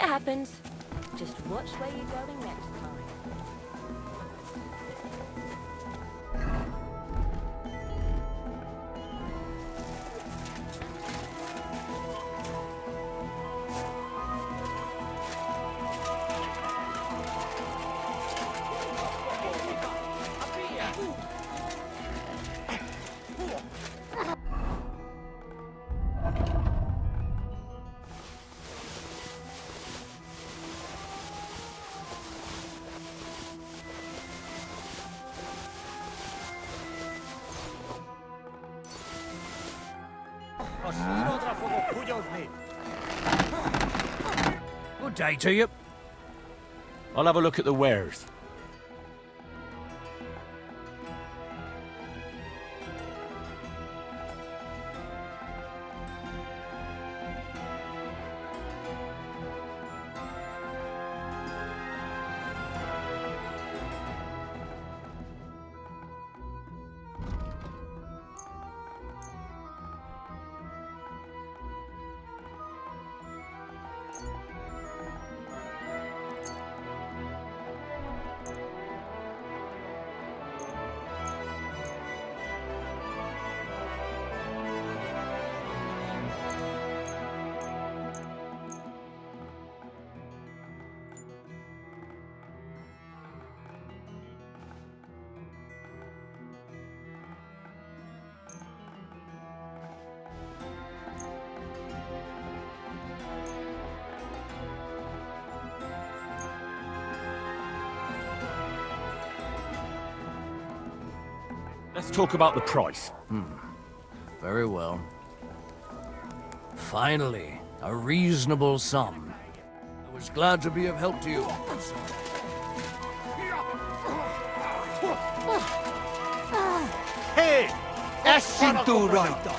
happens. Just watch where you're going next time. Good day to you. I'll have a look at the wares. Let's talk about the price. Very well. Finally, a reasonable sum. I was glad to be of help to you. Hey! Cinturita!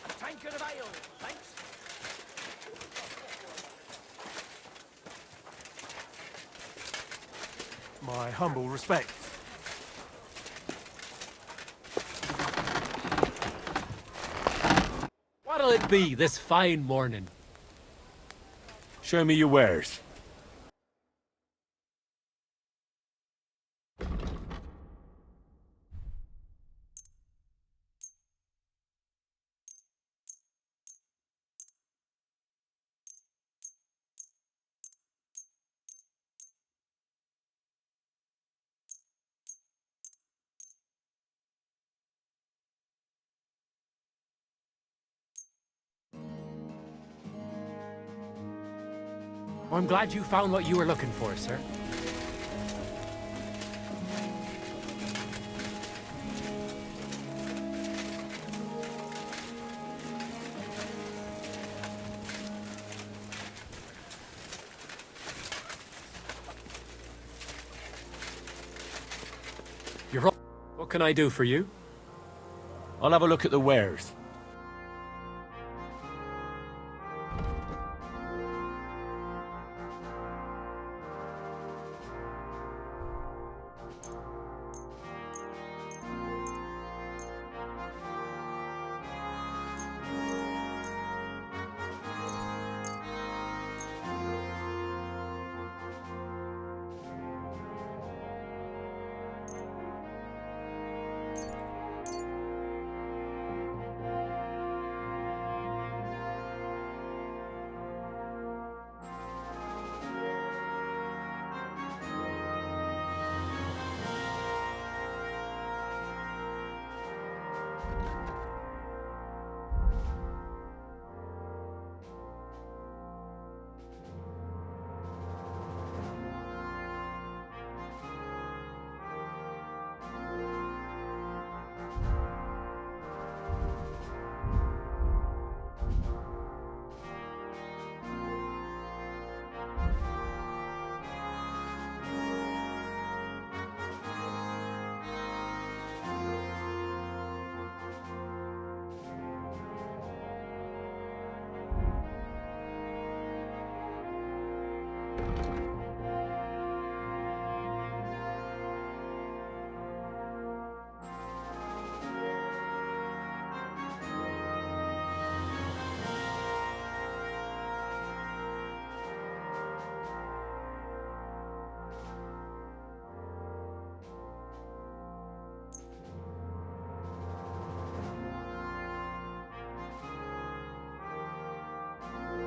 A tankard of ale, thanks. My humble respects. What'll it be this fine morning? Show me your wares. I'm glad you found what you were looking for, sir. You're all... What can I do for you? I'll have a look at the wares.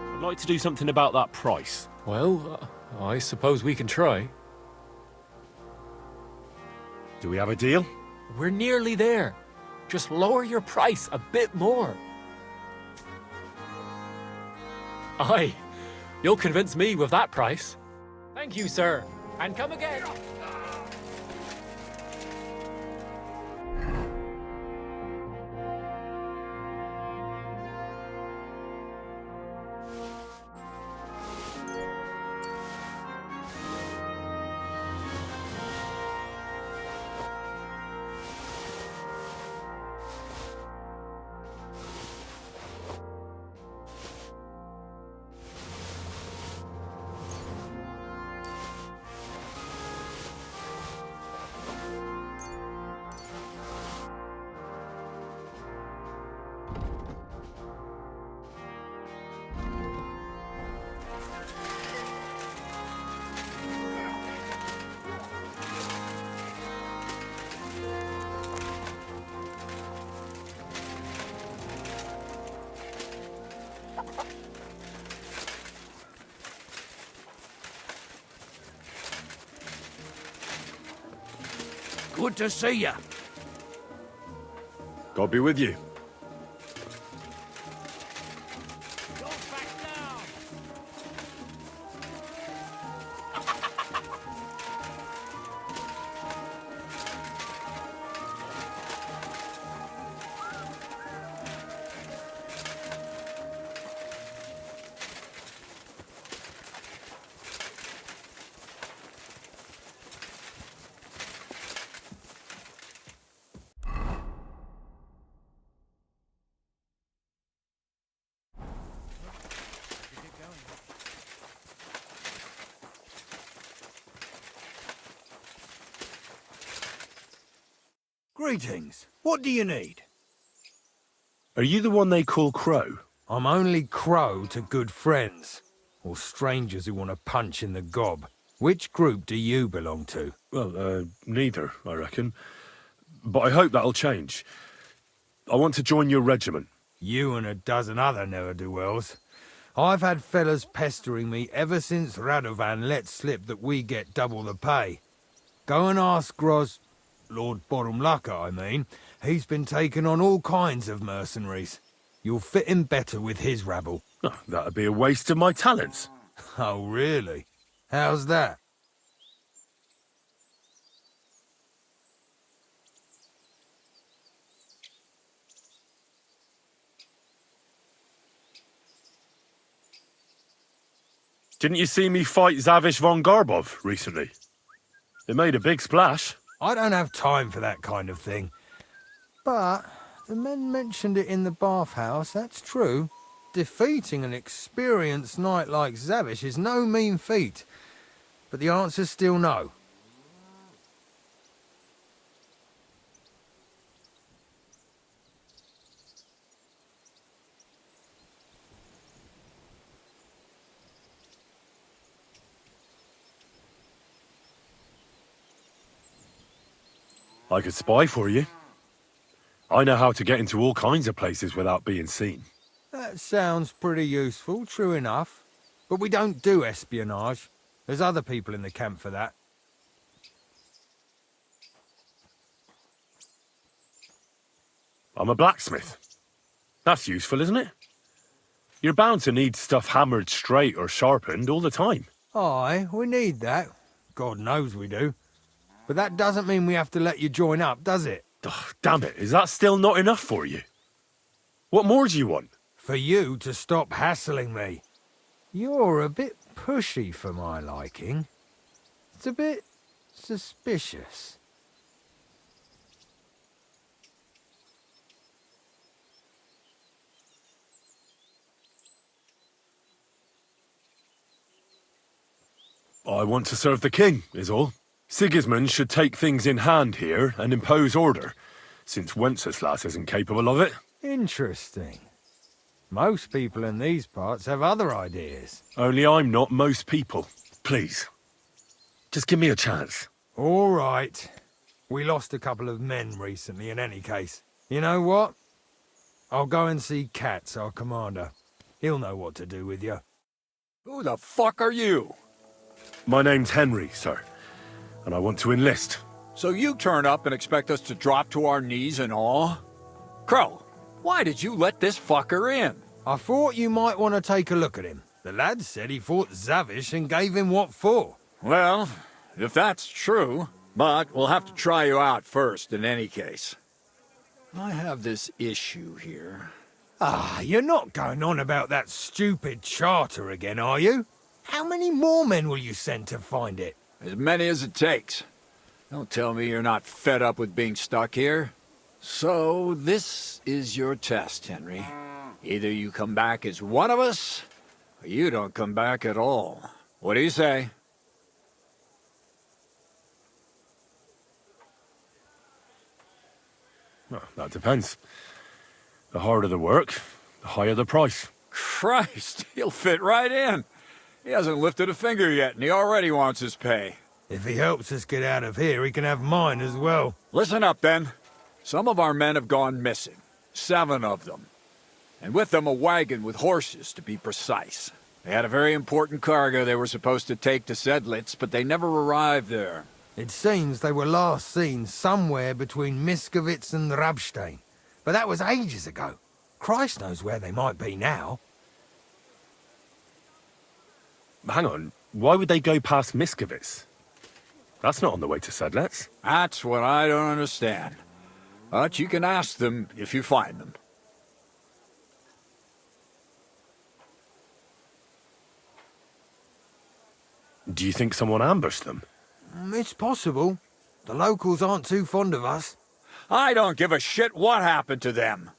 I'd like to do something about that price. Well, I suppose we can try. Do we have a deal? We're nearly there. Just lower your price a bit more. Aye, you'll convince me with that price. Thank you, sir. And come again. Good to see you. God be with you. Greetings. What do you need? Are you the one they call Crow? I'm only Crow to good friends, or strangers who want to punch in the gob. Which group do you belong to? Well, neither, I reckon. But I hope that'll change. I want to join your regiment. You and a dozen other ne'er-do-wells. I've had fellas pestering me ever since Radovan let slip that we get double the pay. Go and ask Lord Borumlaka, I mean. He's been taking on all kinds of mercenaries. You'll fit in better with his rabble. Oh, that'd be a waste of my talents. Oh, really? How's that? Didn't you see me fight Zavish von Garbov recently? It made a big splash. I don't have time for that kind of thing. But the men mentioned it in the bathhouse, that's true. Defeating an experienced knight like Zavish is no mean feat. But the answer's still no. I could spy for you. I know how to get into all kinds of places without being seen. That sounds pretty useful, true enough. But we don't do espionage. There's other people in the camp for that. I'm a blacksmith. That's useful, isn't it? You're bound to need stuff hammered straight or sharpened all the time. Aye, we need that. God knows we do. But that doesn't mean we have to let you join up, does it? Ugh, damn it, is that still not enough for you? What more do you want? For you to stop hassling me. You're a bit pushy for my liking. It's a bit suspicious. I want to serve the king, is all. Sigismund should take things in hand here and impose order, since Wenceslas isn't capable of it. Interesting. Most people in these parts have other ideas. Only I'm not most people. Please. Just give me a chance. All right. We lost a couple of men recently in any case. You know what? I'll go and see Katz, our commander. He'll know what to do with you. Who the fuck are you? My name's Henry, sir, and I want to enlist. So you turn up and expect us to drop to our knees in awe? Crow, why did you let this fucker in? I thought you might want to take a look at him. The lad said he fought Zavish and gave him what for. Well, if that's true, but we'll have to try you out first in any case. I have this issue here. Ah, you're not going on about that stupid charter again, are you? How many more men will you send to find it? As many as it takes. Don't tell me you're not fed up with being stuck here. So, this is your test, Henry. Either you come back as one of us, or you don't come back at all. What do you say? Well, that depends. The harder the work, the higher the price. Christ, he'll fit right in. He hasn't lifted a finger yet, and he already wants his pay. If he helps us get out of here, he can have mine as well. Listen up, then. Some of our men have gone missing. 7 of them. And with them a wagon with horses, to be precise. They had a very important cargo they were supposed to take to Sedlitz, but they never arrived there. It seems they were last seen somewhere between Miskovitz and Rabstein. But that was ages ago. Christ knows where they might be now. Hang on, why would they go past Miskovitz? That's not on the way to Sedlitz. That's what I don't understand. But you can ask them if you find them. Do you think someone ambushed them? It's possible. The locals aren't too fond of us. I don't give a shit what happened to them.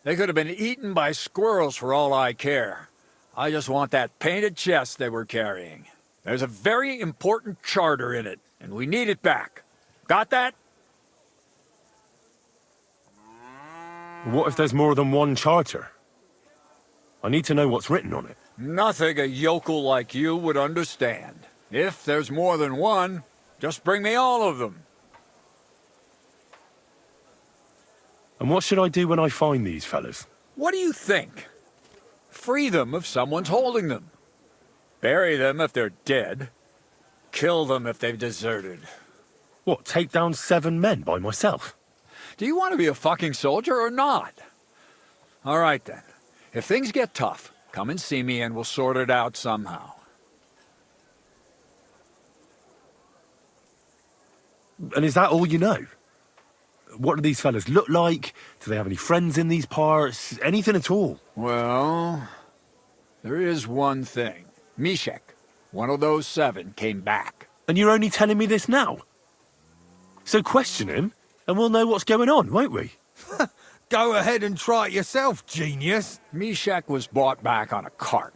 They could have been eaten by squirrels for all I care. I just want that painted chest they were carrying. There's a very important charter in it, and we need it back. Got that? What if there's more than one charter? I need to know what's written on it. Nothing a yokel like you would understand. If there's more than one, just bring me all of them. And what should I do when I find these fellas? What do you think? Free them if someone's holding them. Bury them if they're dead. Kill them if they've deserted. What, take down 7 men by myself? Do you want to be a fucking soldier or not? All right then. If things get tough, come and see me and we'll sort it out somehow. And is that all you know? What do these fellas look like? Do they have any friends in these parts? Anything at all? Well, there is one thing. Mishek, one of those 7, came back. And you're only telling me this now? So question him, and we'll know what's going on, won't we? Go ahead and try it yourself, genius. Mishek was brought back on a cart.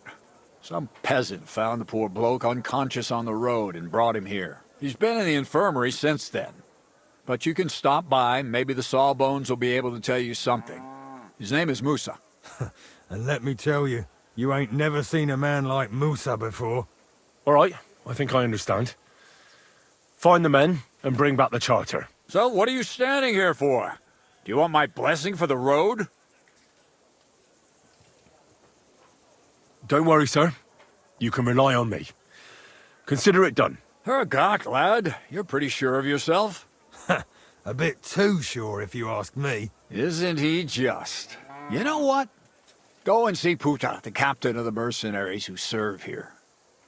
Some peasant found the poor bloke unconscious on the road and brought him here. He's been in the infirmary since then. But you can stop by, maybe the Sawbones will be able to tell you something. His name is Musa. And let me tell you, you ain't never seen a man like Musa before. All right, I think I understand. Find the men and bring back the charter. So what are you standing here for? Do you want my blessing for the road? Don't worry, sir. You can rely on me. Consider it done. Hergott, lad. You're pretty sure of yourself. A bit too sure, if you ask me. Isn't he just? You know what? Go and see Puta, the captain of the mercenaries who serve here.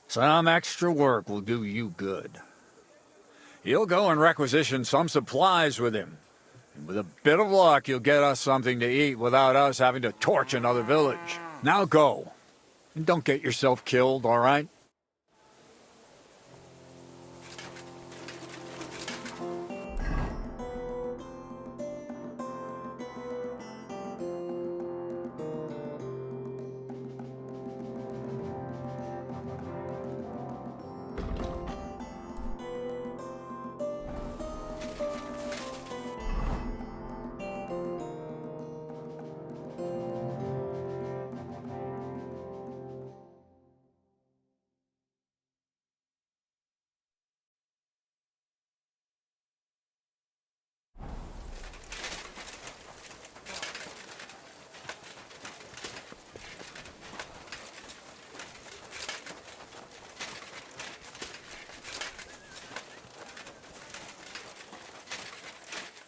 Some extra work will do you good. He'll go and requisition some supplies with him. And with a bit of luck, you'll get us something to eat without us having to torch another village. Now go. And don't get yourself killed, all right?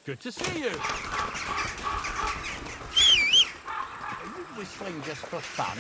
Good to see you. Are you whistling just for fun?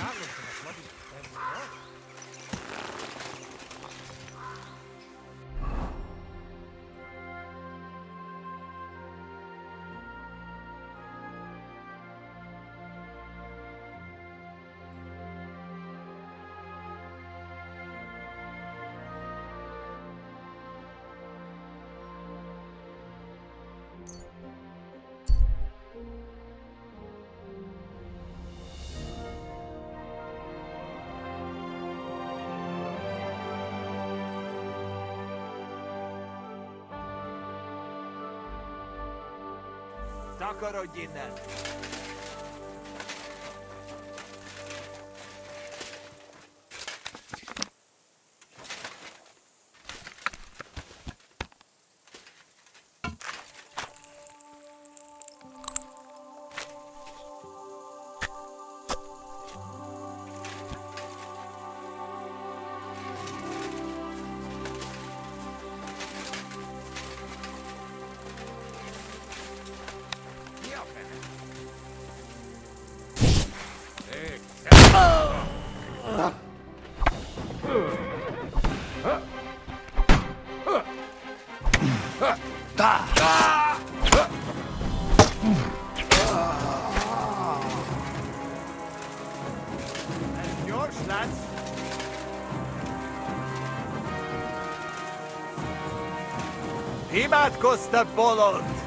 Takarodj innen! Yours, lads. Imádkoztak, bolond!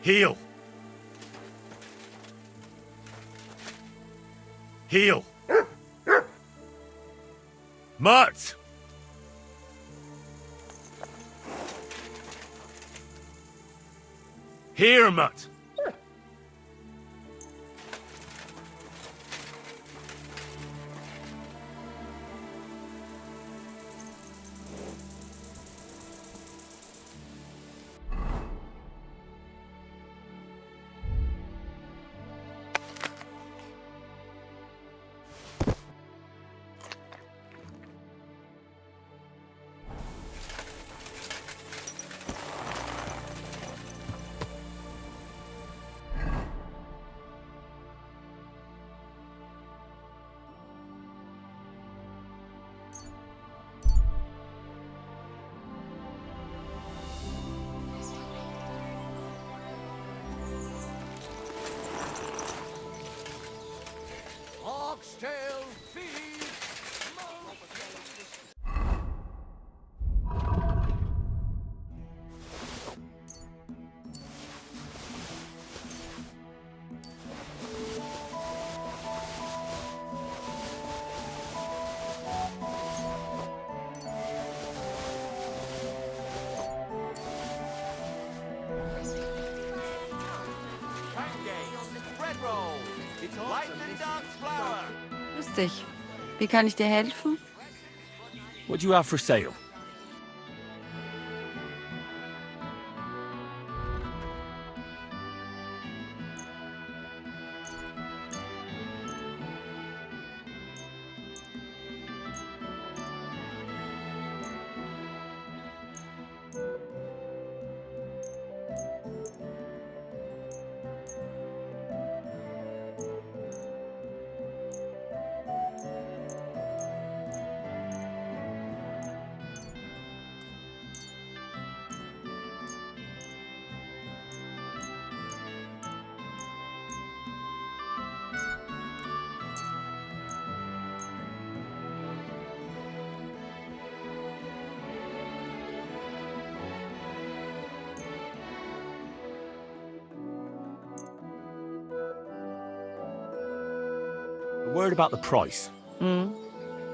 Heal! Heal! Mutt! Here, Mutt! Grüß dich. Wie kann ich dir helfen? What do you have for sale? A word about the price.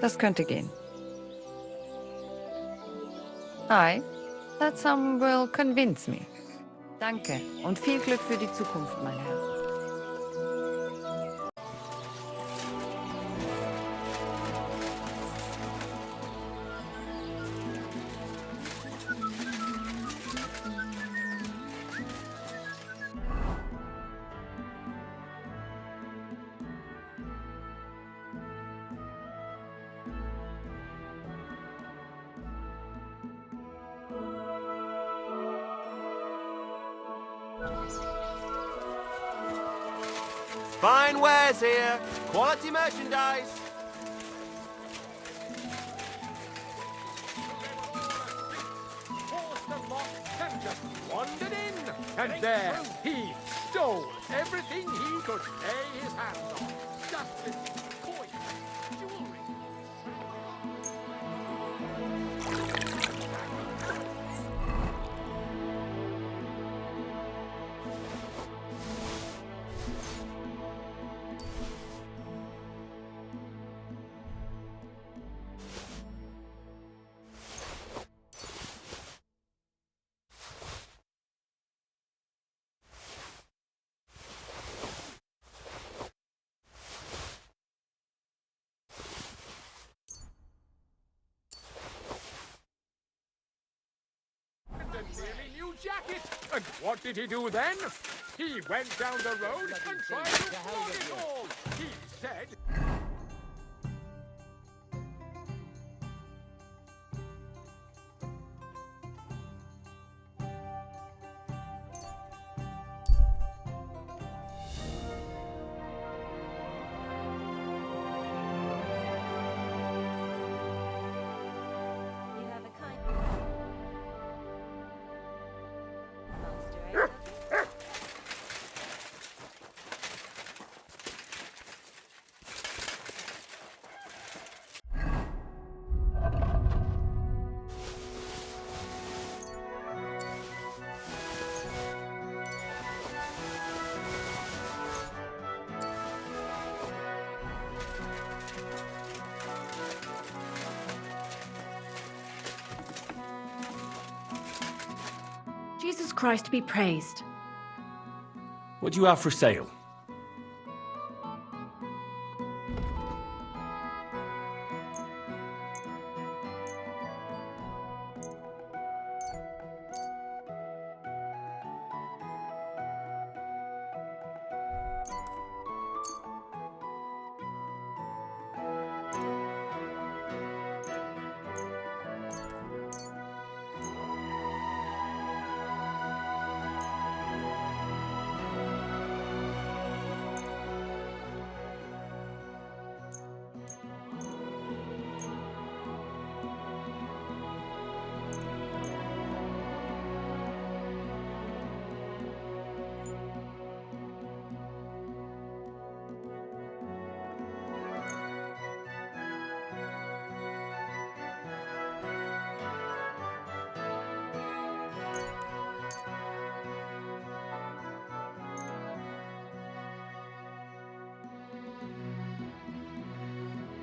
Das könnte gehen. Aye, that sum will convince me. Danke und viel Glück für die Zukunft, mein Herr. Fine wares here. Quality merchandise. Forced the lock and just wandered in. And there, he stole everything he could lay his hands on. Justice, coin, jewelry. A nearly new jacket. And what did he do then? He went down the road and tried to flog it all. He said... You have a kind master, eh? Jesus Christ be praised. What do you have for sale?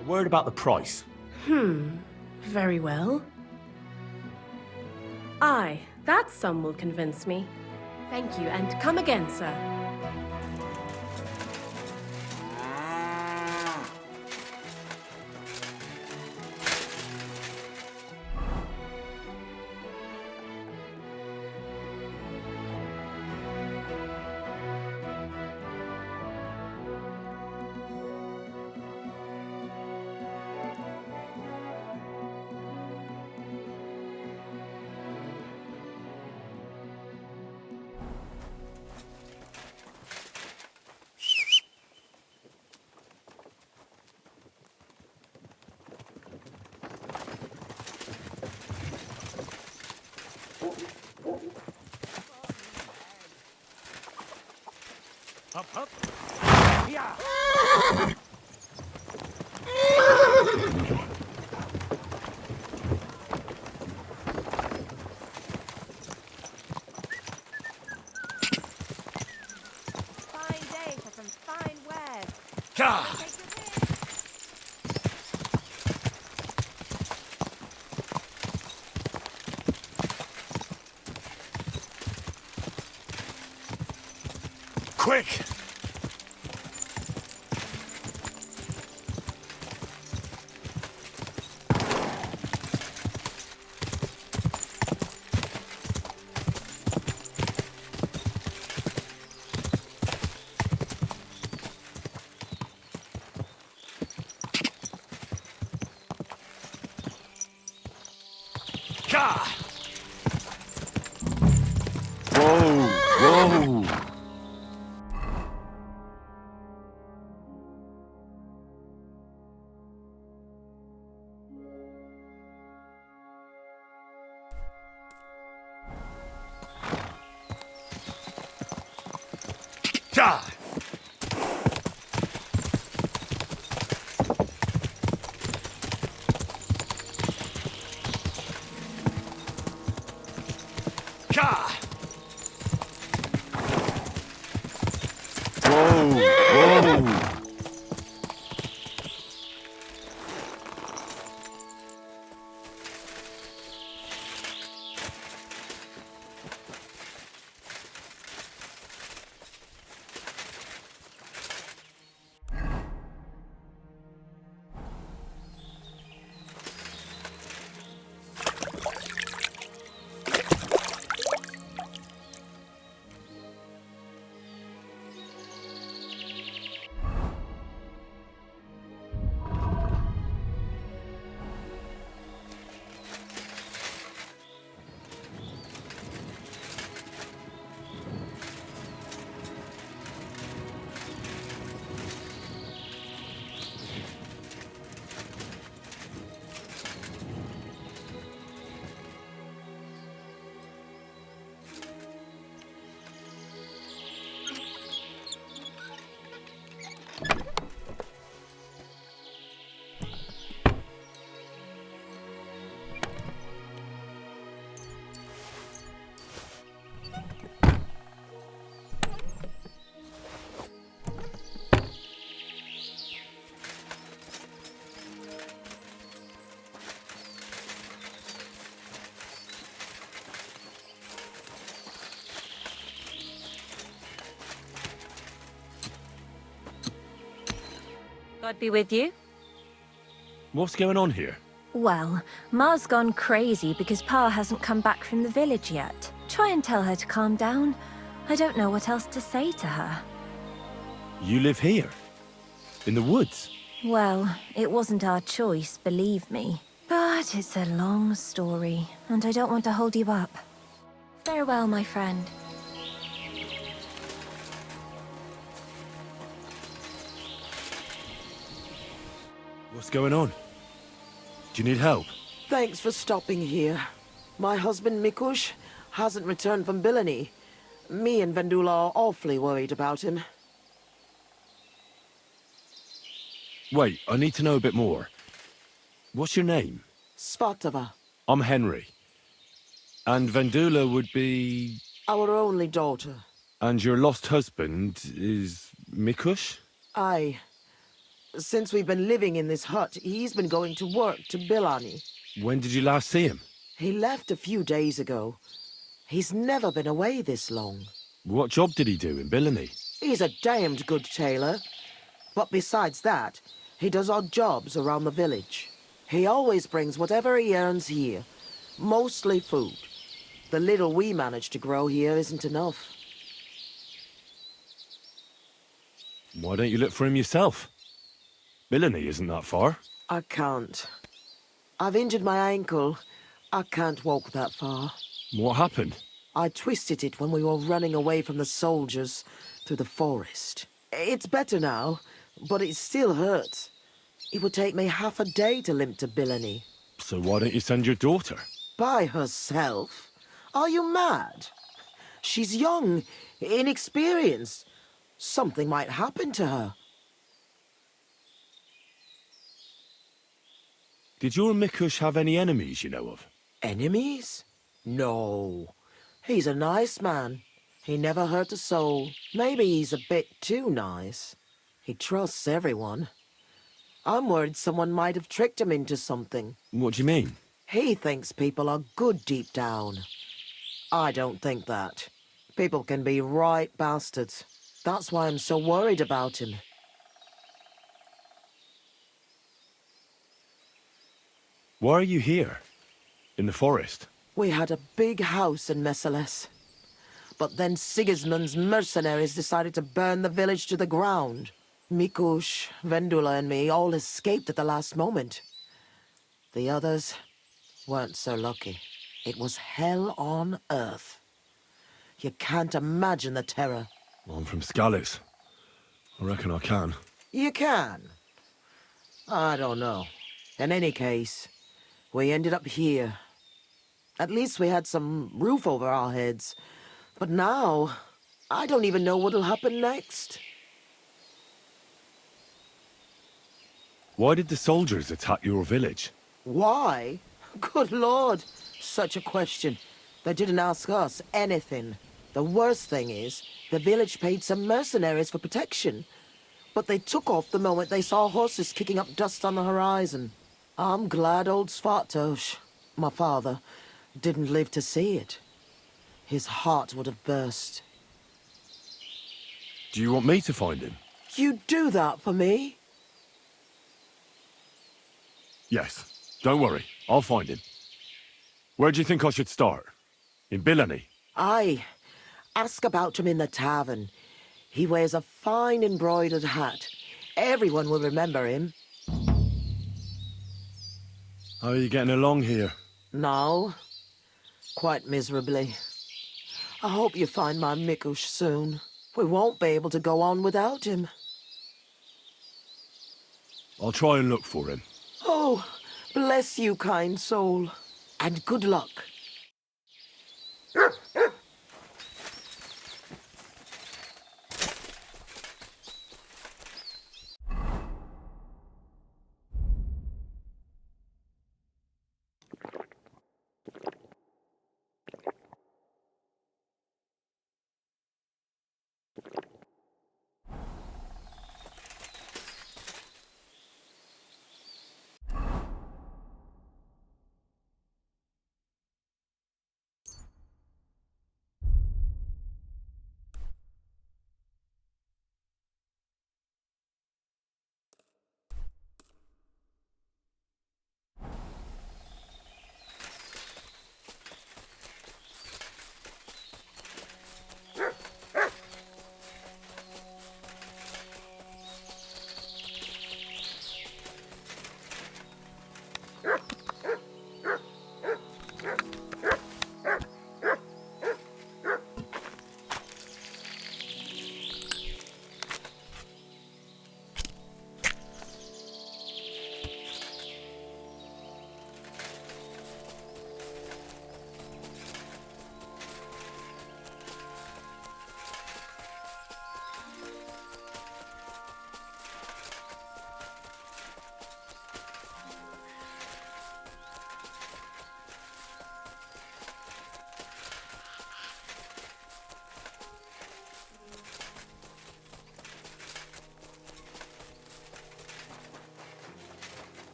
A word about the price. Very well. Aye, that sum will convince me. Thank you, and come again, sir. Hup, hup. Yeah. Fine day for some fine wares. Ka! Take your pick. Quick! Ka! Whoa! Whoa! Ka! Ka! Whoa! Whoa! God be with you. What's going on here? Well, Ma's gone crazy because Pa hasn't come back from the village yet. Try and tell her to calm down. I don't know what else to say to her. You live here? In the woods? Well, it wasn't our choice, believe me. But it's a long story, and I don't want to hold you up. Farewell, my friend. What's going on? Do you need help? Thanks for stopping here. My husband Mikush hasn't returned from Billany. Me and Vendula are awfully worried about him. Wait, I need to know a bit more. What's your name? Svatava, I'm Henry. And Vendula would be... our only daughter. And your lost husband is... Mikush? Aye. Since we've been living in this hut, he's been going to work to Billany. When did you last see him? He left a few days ago. He's never been away this long. What job did he do in Billany? He's a damned good tailor. But besides that, he does odd jobs around the village. He always brings whatever he earns here. Mostly food. The little we manage to grow here isn't enough. Why don't you look for him yourself? Billany isn't that far. I can't. I've injured my ankle. I can't walk that far. What happened? I twisted it when we were running away from the soldiers through the forest. It's better now, but it still hurts. It would take me half a day to limp to Billany. So why don't you send your daughter? By herself? Are you mad? She's young, inexperienced. Something might happen to her. Did your Mikush have any enemies you know of? Enemies? No. He's a nice man. He never hurt a soul. Maybe he's a bit too nice. He trusts everyone. I'm worried someone might have tricked him into something. What do you mean? He thinks people are good deep down. I don't think that. People can be right bastards. That's why I'm so worried about him. Why are you here? In the forest? We had a big house in Messales. But then Sigismund's mercenaries decided to burn the village to the ground. Mikush, Vendula and me all escaped at the last moment. The others weren't so lucky. It was hell on earth. You can't imagine the terror. I'm from Scallis. I reckon I can. You can. I don't know. In any case, we ended up here. At least we had some roof over our heads. But now, I don't even know what'll happen next. Why did the soldiers attack your village? Why? Good Lord, such a question. They didn't ask us anything. The worst thing is, the village paid some mercenaries for protection. But they took off the moment they saw horses kicking up dust on the horizon. I'm glad old Svartosh, my father, didn't live to see it. His heart would have burst. Do you want me to find him? You'd do that for me? Yes. Don't worry. I'll find him. Where do you think I should start? In Billany? Aye. Ask about him in the tavern. He wears a fine embroidered hat. Everyone will remember him. How are you getting along here? Now, quite miserably. I hope you find my Mikush soon. We won't be able to go on without him. I'll try and look for him. Oh, bless you, kind soul. And good luck.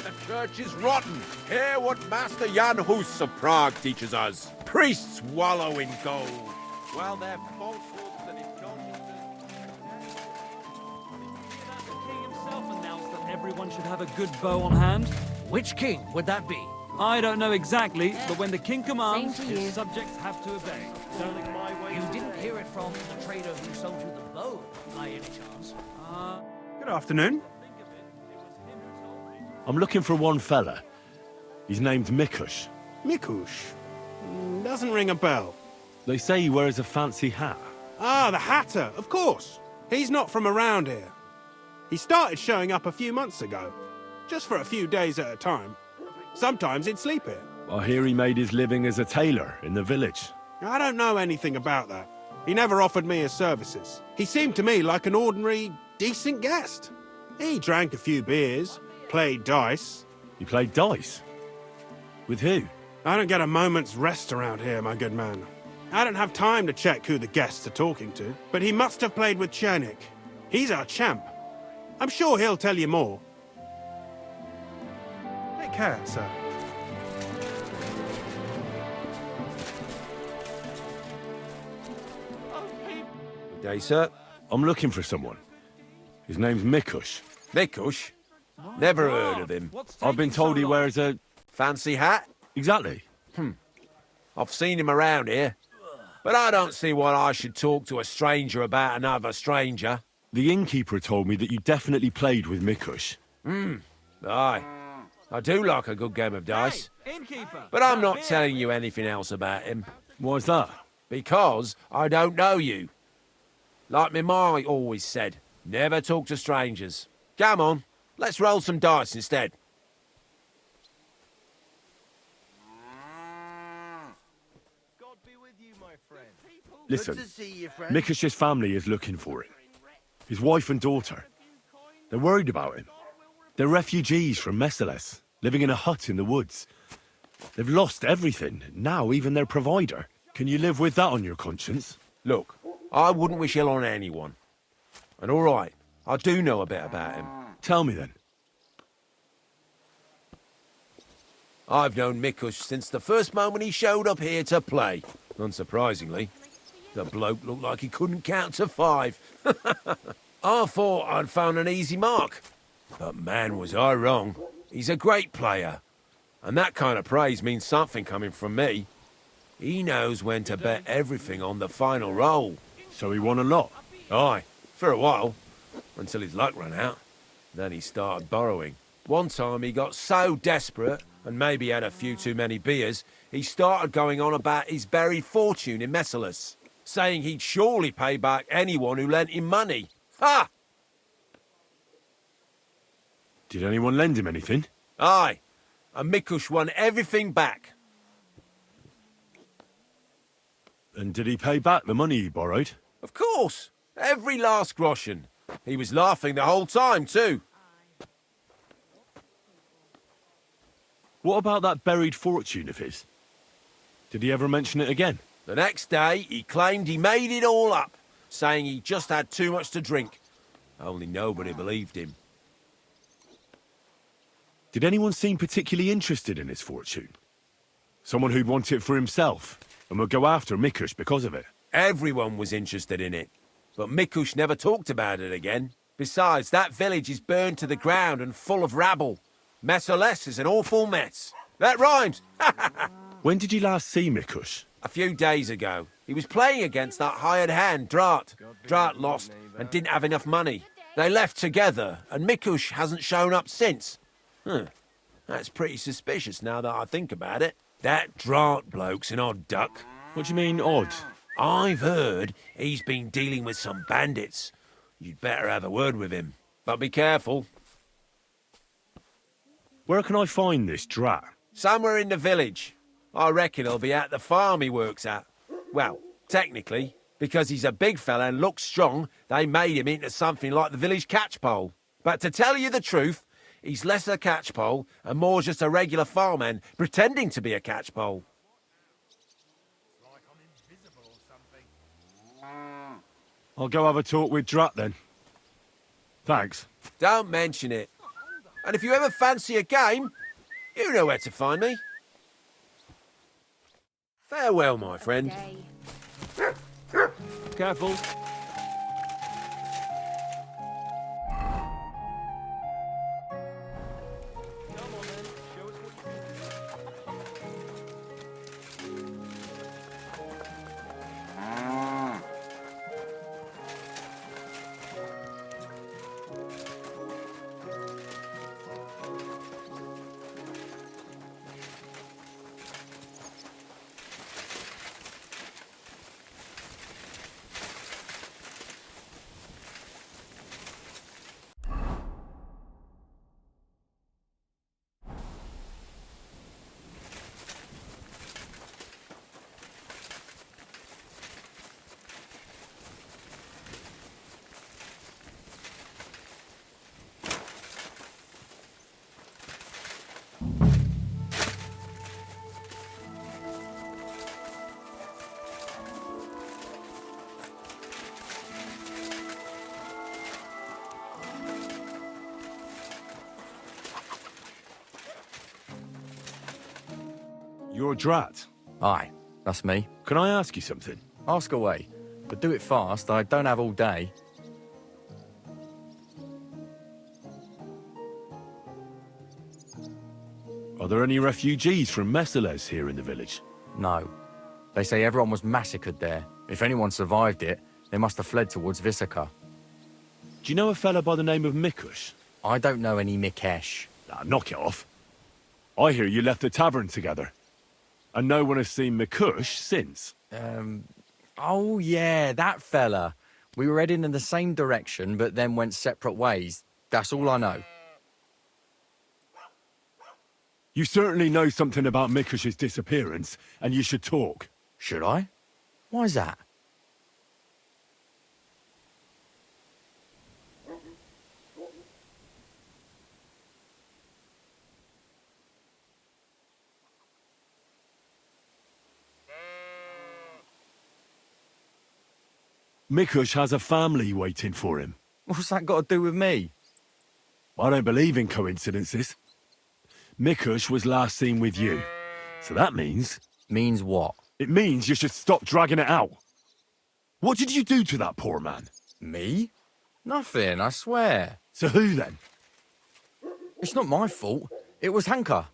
The church is rotten. Hear what Master Jan Hus of Prague teaches us. Priests wallow in gold, while their falsehoods and indulgences... The king himself announced that everyone should have a good bow on hand. Which king would that be? I don't know exactly, but when the king commands, Same to you. his subjects have to obey. You didn't hear it from the trader who sold you the bow, by any chance? Good afternoon. I'm looking for one fella. He's named Mikush. Mikush. Doesn't ring a bell. They say he wears a fancy hat. Ah, the Hatter, of course. He's not from around here. He started showing up a few months ago. Just for a few days at a time. Sometimes he'd sleep here. I hear he made his living as a tailor in the village. I don't know anything about that. He never offered me his services. He seemed to me like an ordinary, decent guest. He drank a few beers, played dice. He played dice? With who? I don't get a moment's rest around here, my good man. I don't have time to check who the guests are talking to, but he must have played with Chernik. He's our champ. I'm sure he'll tell you more. Take care, sir. Good day, sir. I'm looking for someone. His name's Mikush. Mikush? Never heard of him. I've been told he wears a... Fancy hat? Exactly. I've seen him around here. But I don't see why I should talk to a stranger about another stranger. The innkeeper told me that you definitely played with Mikush. Aye. I do like a good game of dice. Hey, innkeeper! But I'm not telling you anything else about him. Why's that? Because I don't know you. Like me ma always said, never talk to strangers. Come on, let's roll some dice instead. God be with you, my friend. Listen, Good to see you, friend. Mikush's family is looking for him. His wife and daughter. They're worried about him. They're refugees from Messales, living in a hut in the woods. They've lost everything, now even their provider. Can you live with that on your conscience? Look, I wouldn't wish ill on anyone. And all right, I do know a bit about him. Tell me then. I've known Mikush since the first moment he showed up here to play. Unsurprisingly, the bloke looked like he couldn't count to 5. I thought I'd found an easy mark. But man, was I wrong. He's a great player. And that kind of praise means something coming from me. He knows when to bet everything on the final roll. So he won a lot? Aye, for a while. Until his luck ran out. Then he started borrowing. One time he got so desperate, and maybe had a few too many beers, he started going on about his buried fortune in Messales, saying he'd surely pay back anyone who lent him money. Ha! Did anyone lend him anything? Aye, and Mikush won everything back. And did he pay back the money he borrowed? Of course, every last groschen. He was laughing the whole time, too. What about that buried fortune of his? Did he ever mention it again? The next day, he claimed he made it all up, saying he just had too much to drink. Only nobody believed him. Did anyone seem particularly interested in his fortune? Someone who'd want it for himself, and would go after Mikush because of it? Everyone was interested in it, but Mikush never talked about it again. Besides, that village is burned to the ground and full of rabble. Messales is an awful mess. That rhymes! When did you last see Mikush? A few days ago. He was playing against that hired hand, Drat. Drat lost and didn't have enough money. They left together, and Mikush hasn't shown up since. That's pretty suspicious now that I think about it. That Drat bloke's an odd duck. What do you mean, odd? I've heard he's been dealing with some bandits. You'd better have a word with him. But be careful. Where can I find this Drat? Somewhere in the village. I reckon he'll be at the farm he works at. Well, technically, because he's a big fella and looks strong, they made him into something like the village catchpole. But to tell you the truth, he's less a catchpole and more just a regular farmhand pretending to be a catchpole. I'll go have a talk with Drat then. Thanks. Don't mention it. And if you ever fancy a game, you know where to find me. Farewell, my friend. Careful. You're a drat. Aye, that's me. Can I ask you something? Ask away, but do it fast. I don't have all day. Are there any refugees from Messales here in the village? No. They say everyone was massacred there. If anyone survived it, they must have fled towards Visaka. Do you know a fella by the name of Mikush? I don't know any Mikesh. Knock it off. I hear you left the tavern together. And no one has seen Mikush since. Oh yeah, that fella. We were heading in the same direction, but then went separate ways. That's all I know. You certainly know something about Mikush's disappearance, and you should talk. Should I? Why's that? Mikush has a family waiting for him. What's that got to do with me? I don't believe in coincidences. Mikush was last seen with you. So that means... Means what? It means you should stop dragging it out. What did you do to that poor man? Me? Nothing, I swear. So who then? It's not my fault. It was Hanka.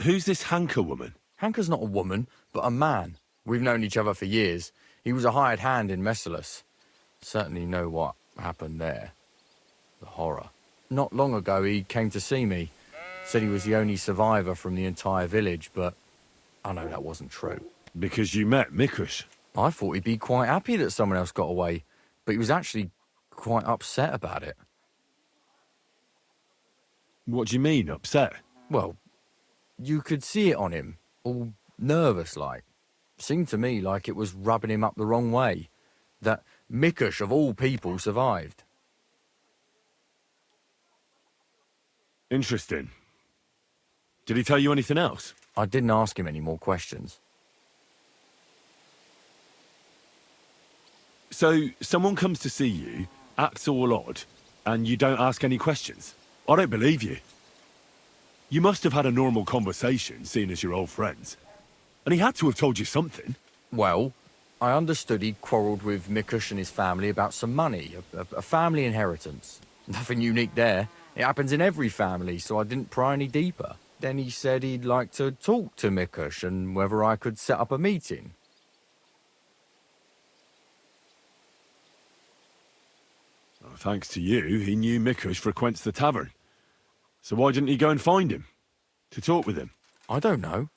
Who's this Hanka woman? Hanka's not a woman, but a man. We've known each other for years. He was a hired hand in Messales. Certainly know what happened there. The horror. Not long ago, he came to see me. Said he was the only survivor from the entire village, but I know that wasn't true. Because you met Mikush? I thought he'd be quite happy that someone else got away, but he was actually quite upset about it. What do you mean, upset? Well, you could see it on him, all nervous-like. Seemed to me like it was rubbing him up the wrong way. That Mikush, of all people, survived. Interesting. Did he tell you anything else? I didn't ask him any more questions. So, someone comes to see you, acts all odd, and you don't ask any questions? I don't believe you. You must have had a normal conversation, seeing as you're old friends. And he had to have told you something. Well, I understood he quarrelled with Mikush and his family about some money, a family inheritance. Nothing unique there. It happens in every family, so I didn't pry any deeper. Then he said he'd like to talk to Mikush and whether I could set up a meeting. Oh, thanks to you, he knew Mikush frequents the tavern. So why didn't he go and find him? To talk with him? I don't know.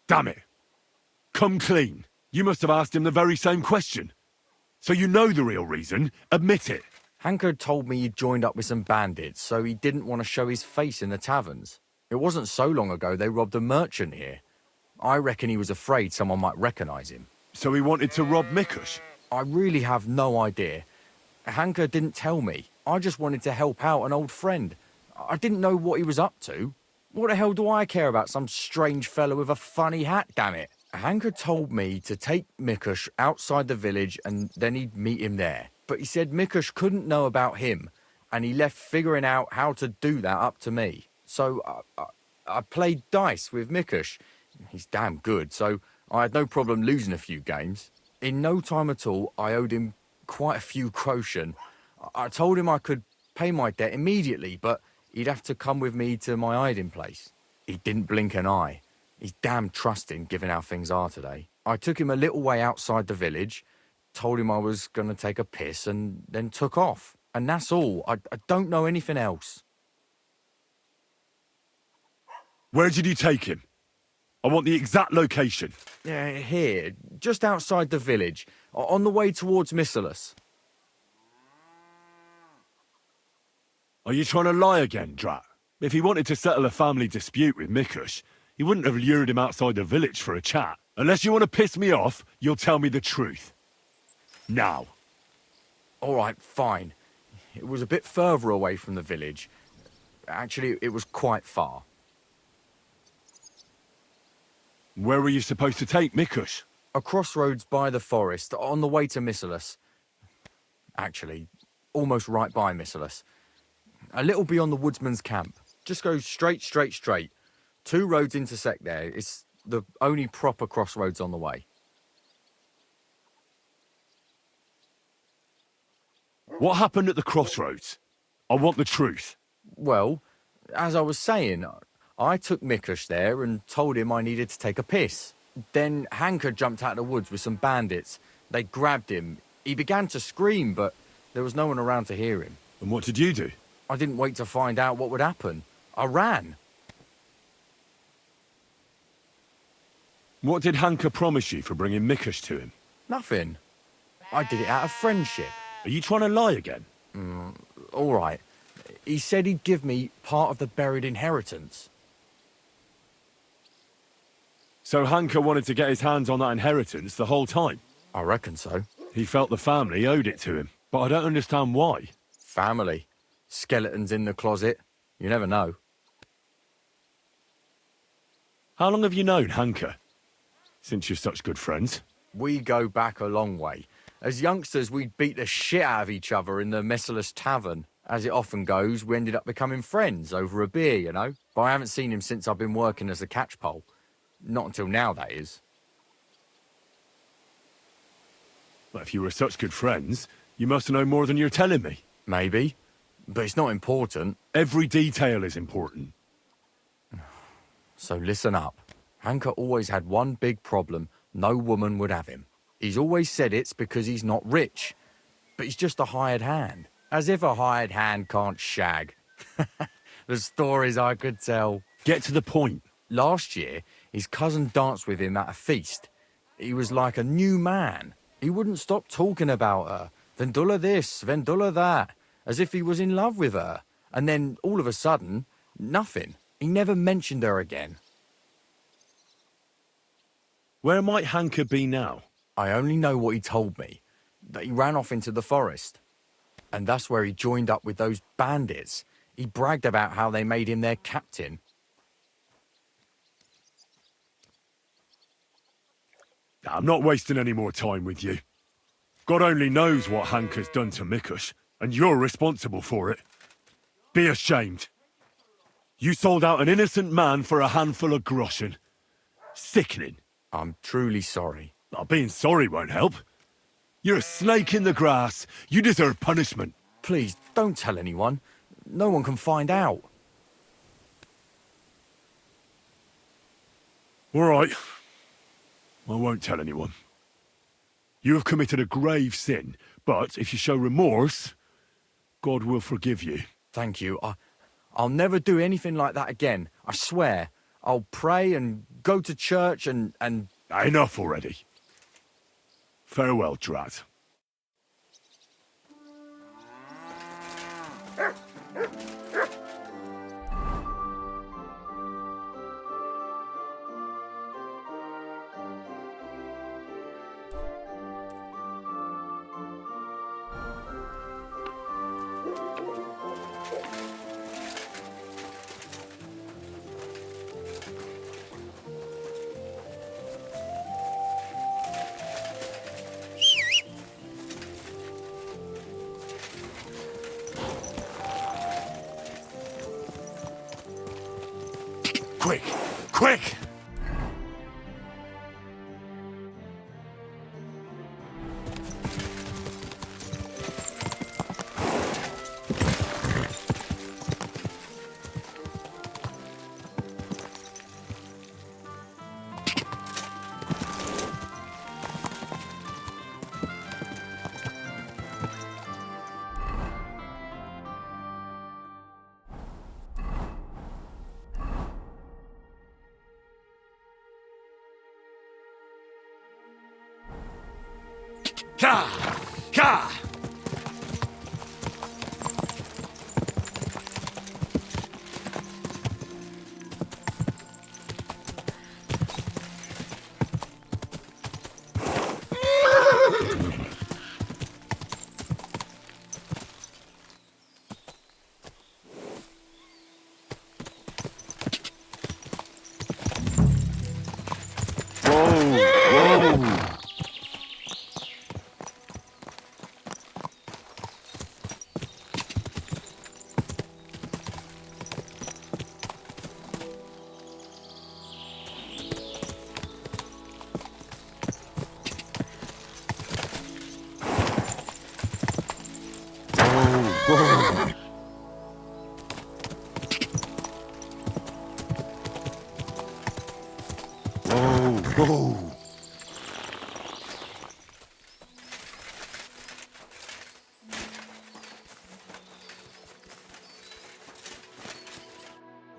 Damn it! Come clean. You must have asked him the very same question. So you know the real reason. Admit it. Hanko told me he'd joined up with some bandits, so he didn't want to show his face in the taverns. It wasn't so long ago they robbed a merchant here. I reckon he was afraid someone might recognise him. So he wanted to rob Mikush? I really have no idea. Hanko didn't tell me. I just wanted to help out an old friend. I didn't know what he was up to. What the hell do I care about some strange fellow with a funny hat, damn it? Hanka told me to take Mikush outside the village and then he'd meet him there. but he said Mikush couldn't know about him, and he left figuring out how to do that up to me. So I played dice with Mikush. He's damn good, so I had no problem losing a few games. In no time at all, I owed him quite a few groschen. I told him I could pay my debt immediately, but he'd have to come with me to my hiding place. He didn't blink an eye. He's damn trusting, given how things are today. I took him a little way outside the village, told him I was going to take a piss, and then took off. And that's all. I don't know anything else. Where did you take him? I want the exact location. Here, just outside the village, on the way towards Missalus. Are you trying to lie again, Drat? If he wanted to settle a family dispute with Mikush, he wouldn't have lured him outside the village for a chat. Unless you want to piss me off, you'll tell me the truth. Now. All right, fine. It was a bit further away from the village. Actually, it was quite far. Where were you supposed to take Mikush? A crossroads by the forest, on the way to Missalus. Actually, almost right by Missalus. A little beyond the woodsman's camp. Just go straight. 2 roads intersect there. It's the only proper crossroads on the way. What happened at the crossroads? I want the truth. Well, as I was saying, I took Mikush there and told him I needed to take a piss. Then Hanka jumped out of the woods with some bandits. They grabbed him. He began to scream, but there was no one around to hear him. And what did you do? I didn't wait to find out what would happen. I ran. What did Hanka promise you for bringing Mikush to him? Nothing. I did it out of friendship. Are you trying to lie again? All right. He said he'd give me part of the buried inheritance. So Hanka wanted to get his hands on that inheritance the whole time? I reckon so. He felt the family owed it to him, but I don't understand why. Family. Skeletons in the closet. You never know. How long have you known Hanka? Since you're such good friends? We go back a long way. As youngsters, we'd beat the shit out of each other in the Messalus tavern. As it often goes, we ended up becoming friends over a beer, you know? But I haven't seen him since I've been working as a catchpole. Not until now, that is. Well, if you were such good friends, you must know more than you're telling me. Maybe. But it's not important. Every detail is important. So listen up. Hanka always had one big problem. No woman would have him. He's always said it's because he's not rich. But he's just a hired hand. As if a hired hand can't shag. The stories I could tell. Get to the point. Last year, his cousin danced with him at a feast. He was like a new man. He wouldn't stop talking about her. Vendula this, Vendula that. As if he was in love with her. And then, all of a sudden, nothing. He never mentioned her again. Where might Hanka be now? I only know what he told me. That he ran off into the forest. And that's where he joined up with those bandits. He bragged about how they made him their captain. I'm not wasting any more time with you. God only knows what Hanka's done to Mikush, and you're responsible for it. Be ashamed. You sold out an innocent man for a handful of groschen. Sickening. I'm truly sorry. Being sorry won't help. You're a snake in the grass. You deserve punishment. Please, don't tell anyone. No one can find out. All right. I won't tell anyone. You have committed a grave sin, but if you show remorse, God will forgive you. Thank you. I'll never do anything like that again. I swear. I'll pray and go to church and... Enough already. Farewell, Drat. Quick! Quick! Ka! Ka! Whoa!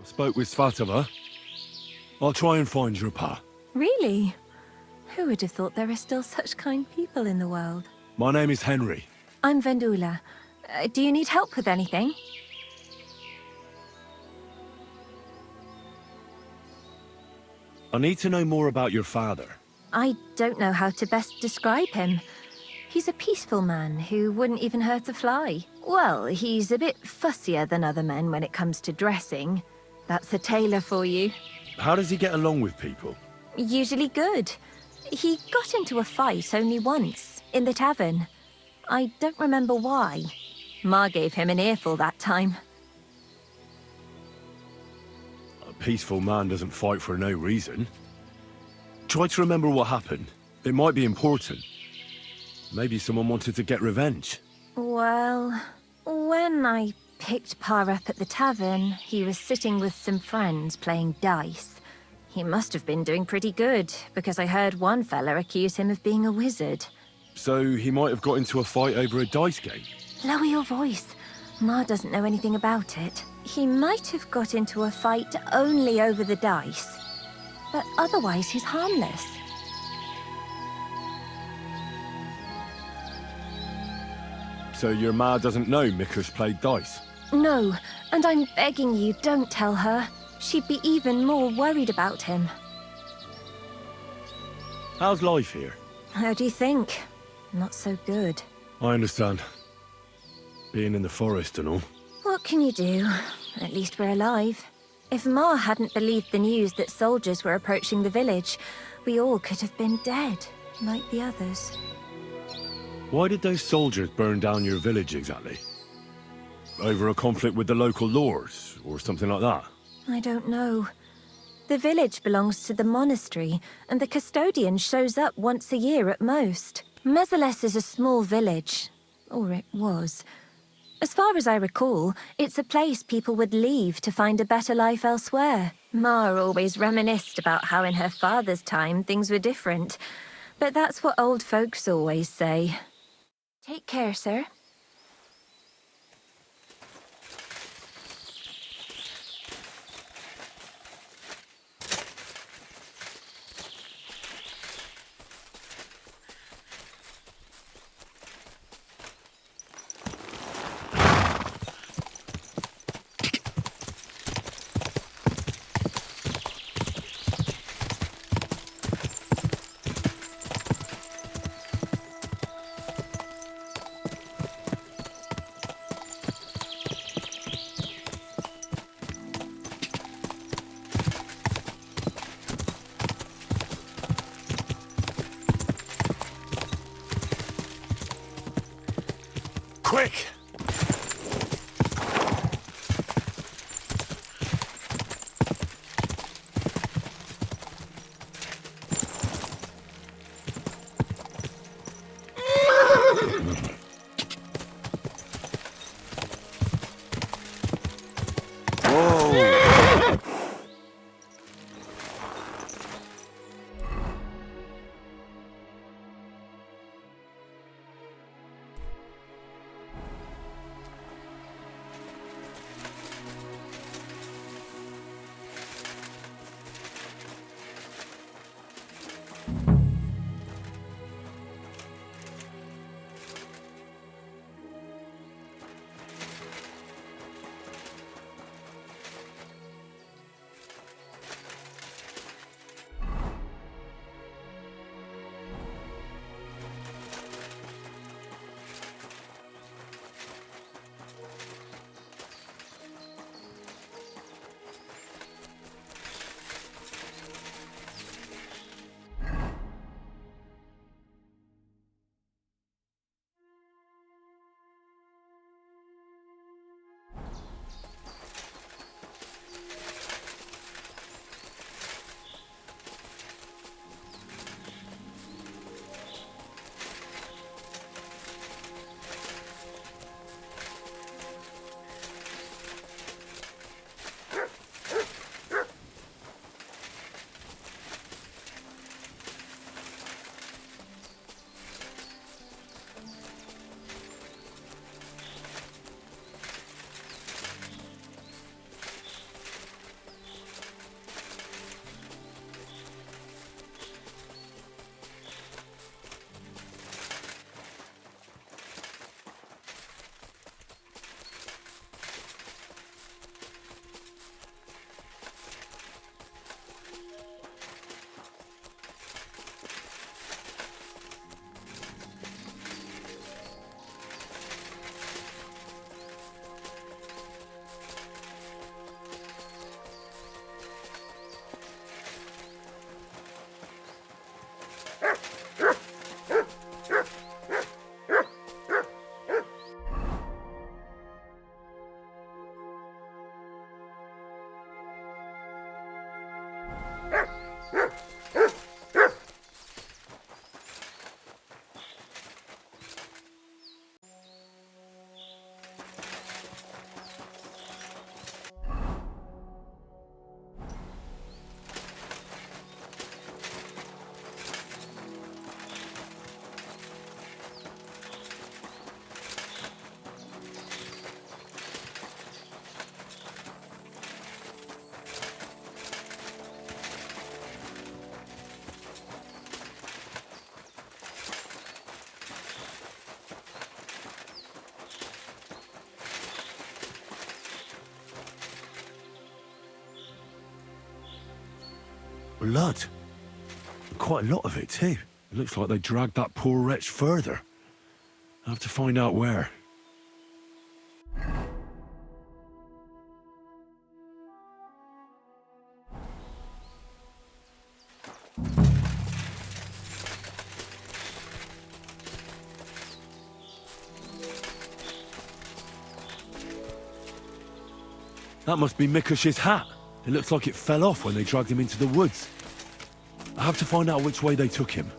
I spoke with Svatova. I'll try and find your pa. Really? Who would have thought there are still such kind people in the world? My name is Henry. I'm Vendula. Do you need help with anything? I need to know more about your father. I don't know how to best describe him. He's a peaceful man who wouldn't even hurt a fly. Well, he's a bit fussier than other men when it comes to dressing. That's a tailor for you. How does he get along with people? Usually good. He got into a fight only once, in the tavern. I don't remember why. Ma gave him an earful that time. A peaceful man doesn't fight for no reason. Try to remember what happened. It might be important. Maybe someone wanted to get revenge. Well, when I picked Pa up at the tavern, he was sitting with some friends playing dice. He must have been doing pretty good, because I heard one fella accuse him of being a wizard. So he might have got into a fight over a dice game? Lower your voice. Ma doesn't know anything about it. He might have got into a fight only over the dice. But otherwise, he's harmless. So your ma doesn't know Mikush played dice? No, and I'm begging you, don't tell her. She'd be even more worried about him. How's life here? How do you think? Not so good. I understand. Being in the forest and all. What can you do? At least we're alive. If Ma hadn't believed the news that soldiers were approaching the village, we all could have been dead, like the others. Why did those soldiers burn down your village exactly? Over a conflict with the local lords, or something like that? I don't know. The village belongs to the monastery, and the custodian shows up once a year at most. Meseles is a small village, or it was. As far as I recall, it's a place people would leave to find a better life elsewhere. Ma always reminisced about how in her father's time things were different. But that's what old folks always say. Take care, sir. Quick! Blood. Quite a lot of it, too. It looks like they dragged that poor wretch further. I'll have to find out where. That must be Mikush's hat. It looks like it fell off when they dragged him into the woods. I have to find out which way they took him.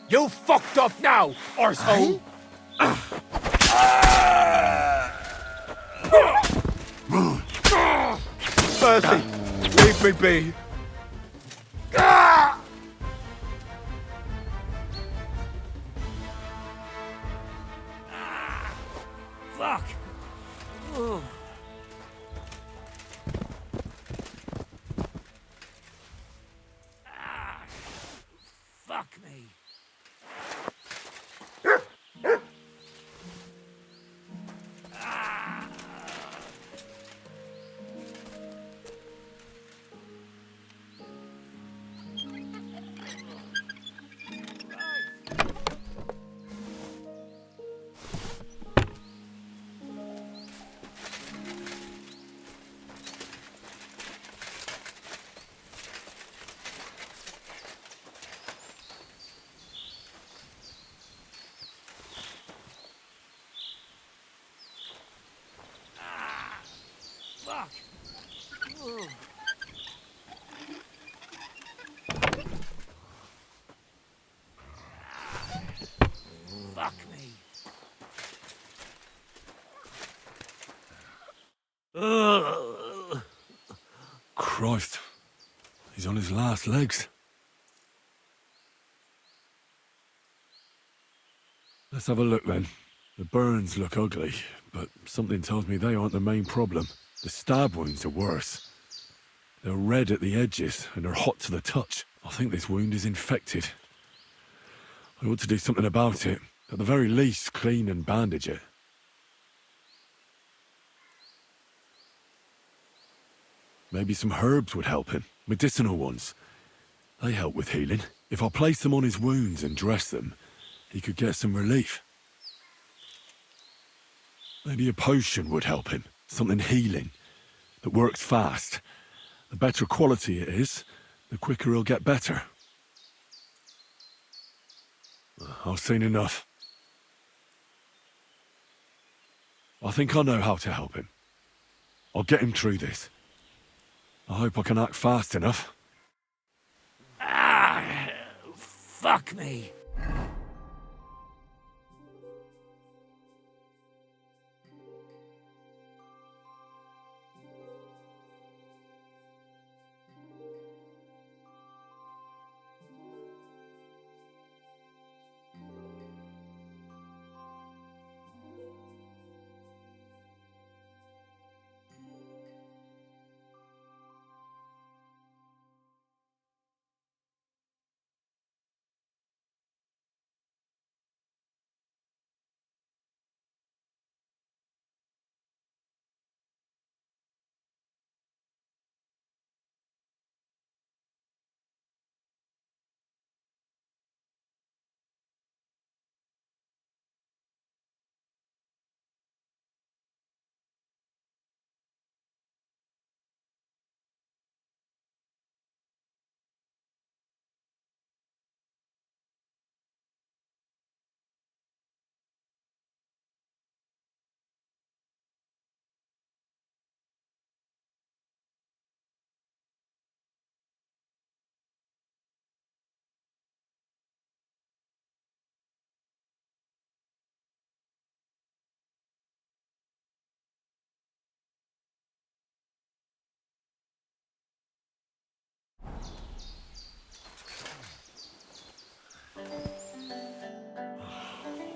You fucked up now, arsehole! Percy, leave me be. Fuck! Fuck me. Fuck. Ugh. Fuck me. Christ. He's on his last legs. Let's have a look then. The burns look ugly, but something tells me they aren't the main problem. The stab wounds are worse. They're red at the edges and are hot to the touch. I think this wound is infected. I ought to do something about it. At the very least, clean and bandage it. Maybe some herbs would help him. Medicinal ones. They help with healing. If I place them on his wounds and dress them, he could get some relief. Maybe a potion would help him. Something healing. That works fast. The better quality it is, the quicker he'll get better. I've seen enough. I think I know how to help him. I'll get him through this. I hope I can act fast enough. Fuck me.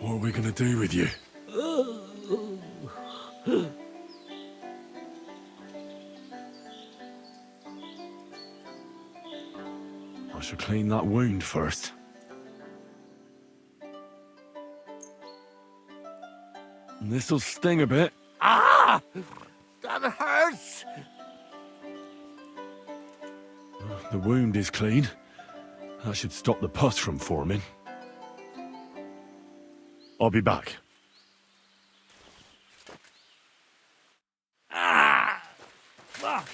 What are we gonna do with you? I should clean that wound first. This'll sting a bit. Ah! That hurts! The wound is clean. That should stop the pus from forming. I'll be back. Fuck.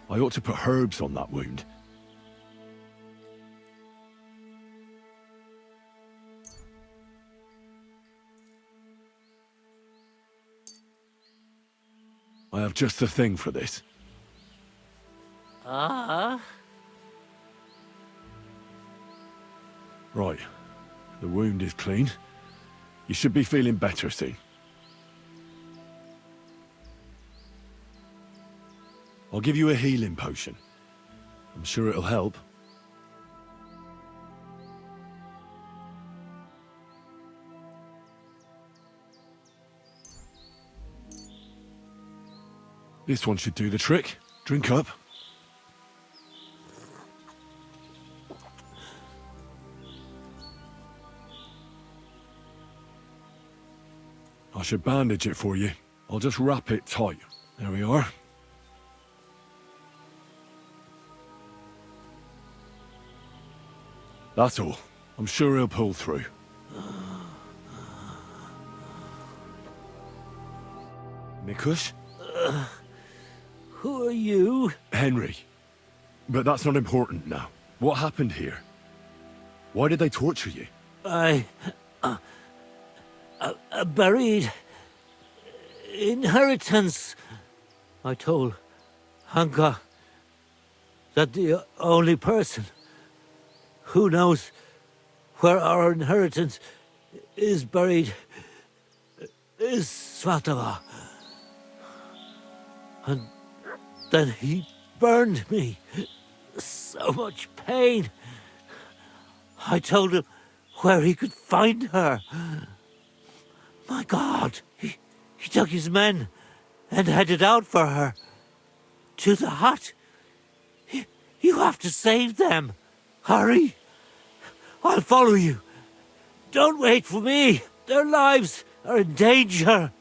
I ought to put herbs on that wound. I have just the thing for this. Ah. Right. The wound is clean. You should be feeling better soon. I'll give you a healing potion. I'm sure it'll help. This one should do the trick. Drink up. I should bandage it for you. I'll just wrap it tight. There we are. That's all. I'm sure he'll pull through. Mikush? Who are you? Henry. But that's not important now. What happened here? Why did they torture you? I buried inheritance. I told Hanka that the only person who knows where our inheritance is buried is Svatava. And then he burned me. So much pain. I told him where he could find her. My God, he took his men and headed out for her. To the hut. You have to save them. Hurry. I'll follow you. Don't wait for me. Their lives are in danger.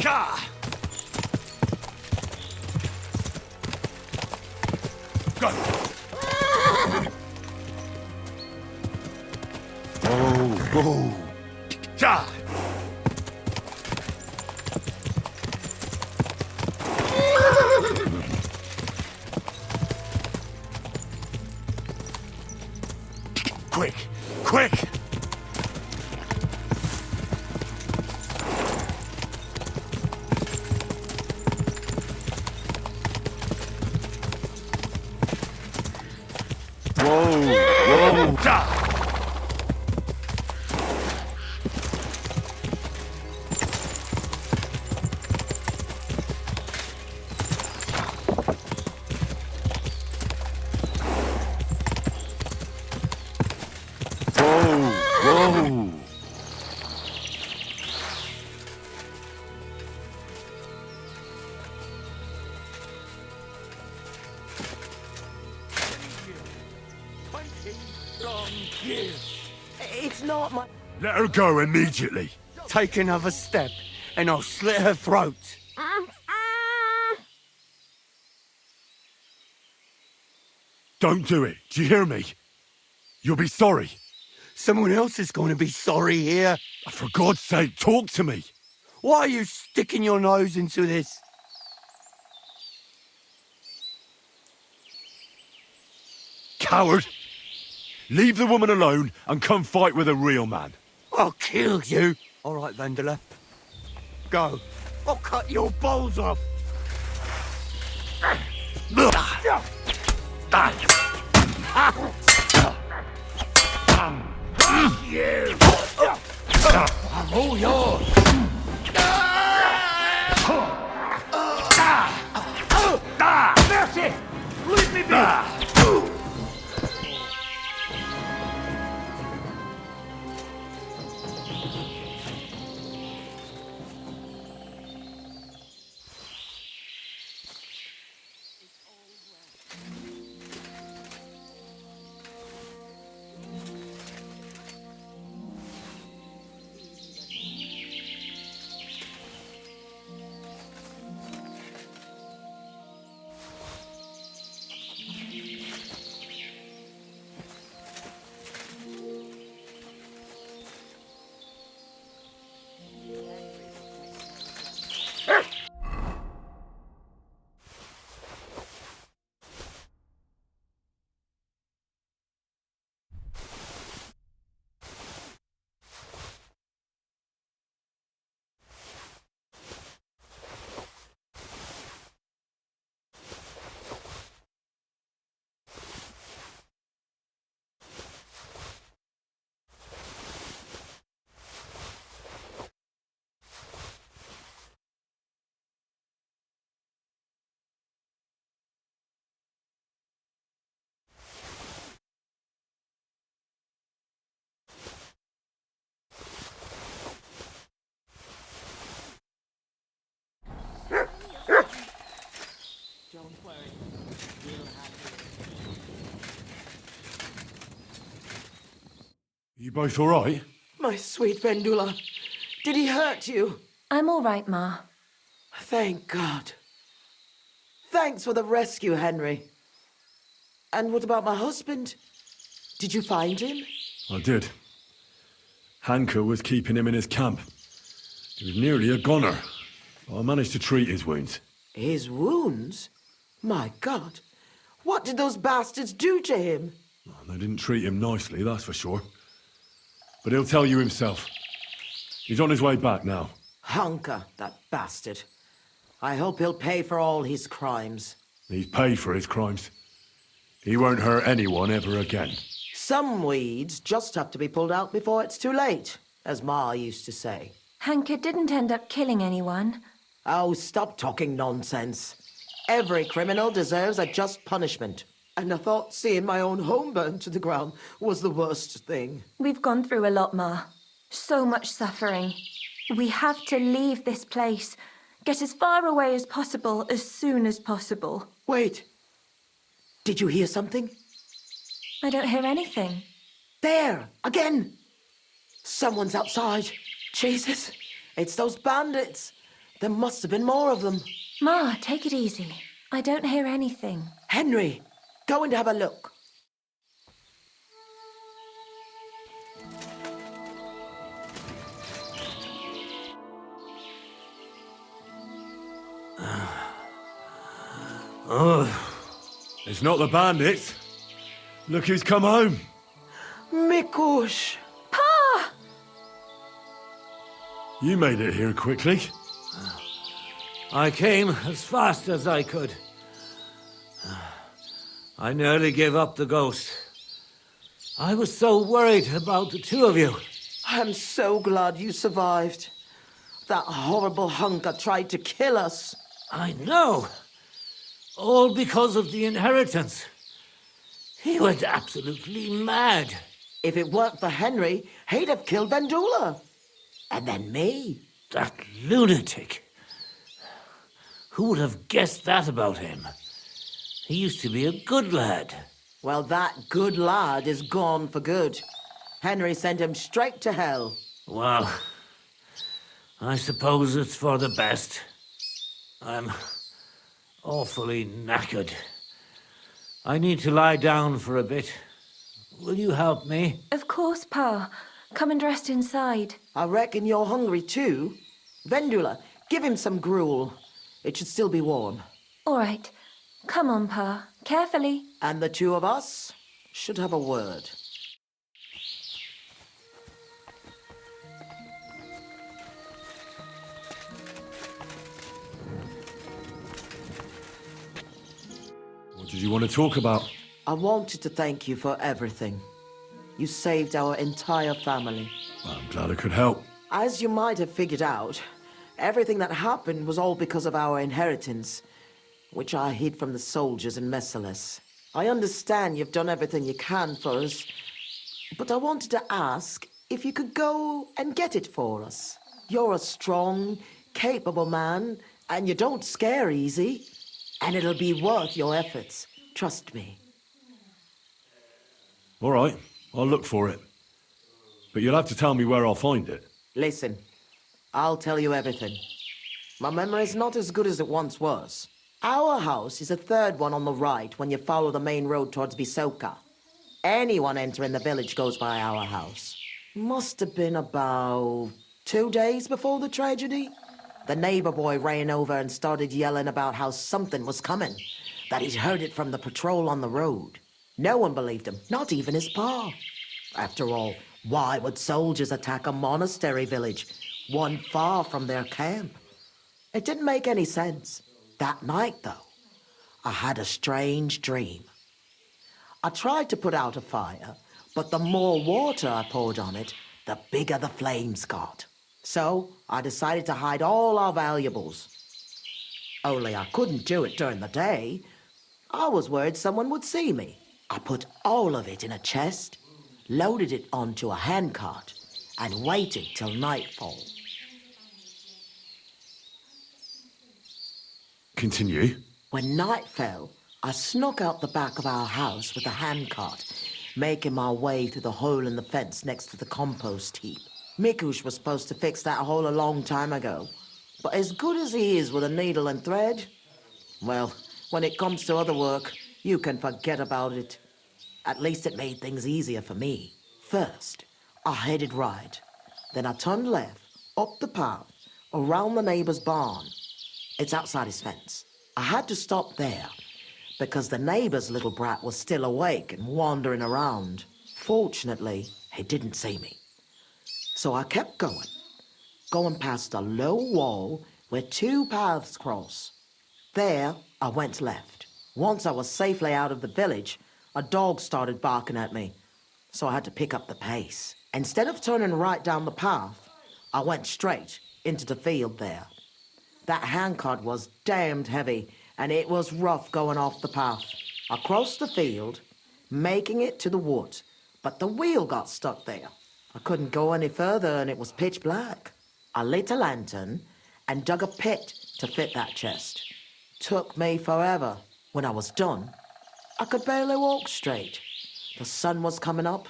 Go! Ja! Quick! Quick! Whoa! Whoa! Ja! Whoa! It's not my... Let her go immediately. Take another step, and I'll slit her throat. Don't do it. Do you hear me? You'll be sorry. Someone else is going to be sorry here. For God's sake, talk to me. Why are you sticking your nose into this? Coward! Leave the woman alone and come fight with a real man. I'll kill you. All right, Vandala. Go. I'll cut your balls off. You! I'm all yours. Mercy! Leave me be! You both all right? My sweet Vendula, did he hurt you? I'm all right, Ma. Thank God. Thanks for the rescue, Henry. And what about my husband? Did you find him? I did. Hanker was keeping him in his camp. He was nearly a goner. I managed to treat his wounds. His wounds? My God. What did those bastards do to him? They didn't treat him nicely, that's for sure. But he'll tell you himself. He's on his way back now. Hanker, that bastard. I hope he'll pay for all his crimes. He's paid for his crimes. He won't hurt anyone ever again. Some weeds just have to be pulled out before it's too late, as Ma used to say. Hanker didn't end up killing anyone. Oh, stop talking nonsense. Every criminal deserves a just punishment. And I thought seeing my own home burned to the ground was the worst thing. We've gone through a lot, Ma. So much suffering. We have to leave this place. Get as far away as possible, as soon as possible. Wait. Did you hear something? I don't hear anything. There! Again! Someone's outside. Jesus! It's those bandits! There must have been more of them. Ma, take it easy. I don't hear anything. Henry! Go and have a look. It's not the bandits. Look who's come home. Mikush! Pa! You made it here quickly. I came as fast as I could. I nearly gave up the ghost. I was so worried about the two of you. I'm so glad you survived. That horrible hunker tried to kill us. I know. All because of the inheritance. He went absolutely mad. If it weren't for Henry, he'd have killed Vendula. And then me. That lunatic. Who would have guessed that about him? He used to be a good lad. Well, that good lad is gone for good. Henry sent him straight to hell. Well, I suppose it's for the best. I'm awfully knackered. I need to lie down for a bit. Will you help me? Of course, Pa. Come and rest inside. I reckon you're hungry too. Vendula, give him some gruel. It should still be warm. All right. Come on, Pa. Carefully. And the two of us should have a word. What did you want to talk about? I wanted to thank you for everything. You saved our entire family. Well, I'm glad I could help. As you might have figured out, everything that happened was all because of our inheritance, which I hid from the soldiers in Messalis. I understand you've done everything you can for us, but I wanted to ask if you could go and get it for us. You're a strong, capable man, and you don't scare easy, and it'll be worth your efforts. Trust me. All right, I'll look for it. But you'll have to tell me where I'll find it. Listen, I'll tell you everything. My memory's not as good as it once was. Our house is the third one on the right when you follow the main road towards Visoka. Anyone entering the village goes by our house. Must have been about 2 days before the tragedy. The neighbor boy ran over and started yelling about how something was coming, that he'd heard it from the patrol on the road. No one believed him, not even his pa. After all, why would soldiers attack a monastery village, one far from their camp? It didn't make any sense. That night, though, I had a strange dream. I tried to put out a fire, but the more water I poured on it, the bigger the flames got. So I decided to hide all our valuables. Only I couldn't do it during the day. I was worried someone would see me. I put all of it in a chest, loaded it onto a handcart, and waited till nightfall. Continue. When night fell, I snuck out the back of our house with the handcart making my way through the hole in the fence next to the compost heap. Mikush was supposed to fix that hole a long time ago. But as good as he is with a needle and thread, well, when it comes to other work, you can forget about it. At least it made things easier for me. First, I headed right. Then I turned left, up the path, around the neighbor's barn. It's outside his fence. I had to stop there, because the neighbor's little brat was still awake and wandering around. Fortunately, he didn't see me. So I kept going past a low wall where two paths cross. There, I went left. Once I was safely out of the village, a dog started barking at me, so I had to pick up the pace. Instead of turning right down the path, I went straight into the field there. That handcart was damned heavy, and it was rough going off the path. I crossed the field, making it to the woods, but the wheel got stuck there. I couldn't go any further, and it was pitch black. I lit a lantern and dug a pit to fit that chest. Took me forever. When I was done, I could barely walk straight. The sun was coming up.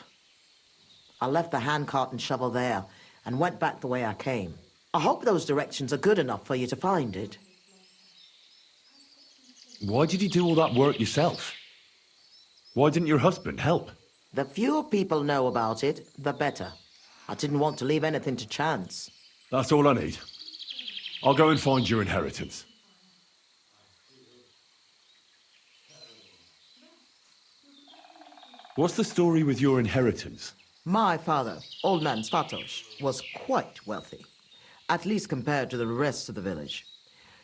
I left the handcart and shovel there and went back the way I came. I hope those directions are good enough for you to find it. Why did you do all that work yourself? Why didn't your husband help? The fewer people know about it, the better. I didn't want to leave anything to chance. That's all I need. I'll go and find your inheritance. What's the story with your inheritance? My father, Old Man Svatos, was quite wealthy, at least compared to the rest of the village.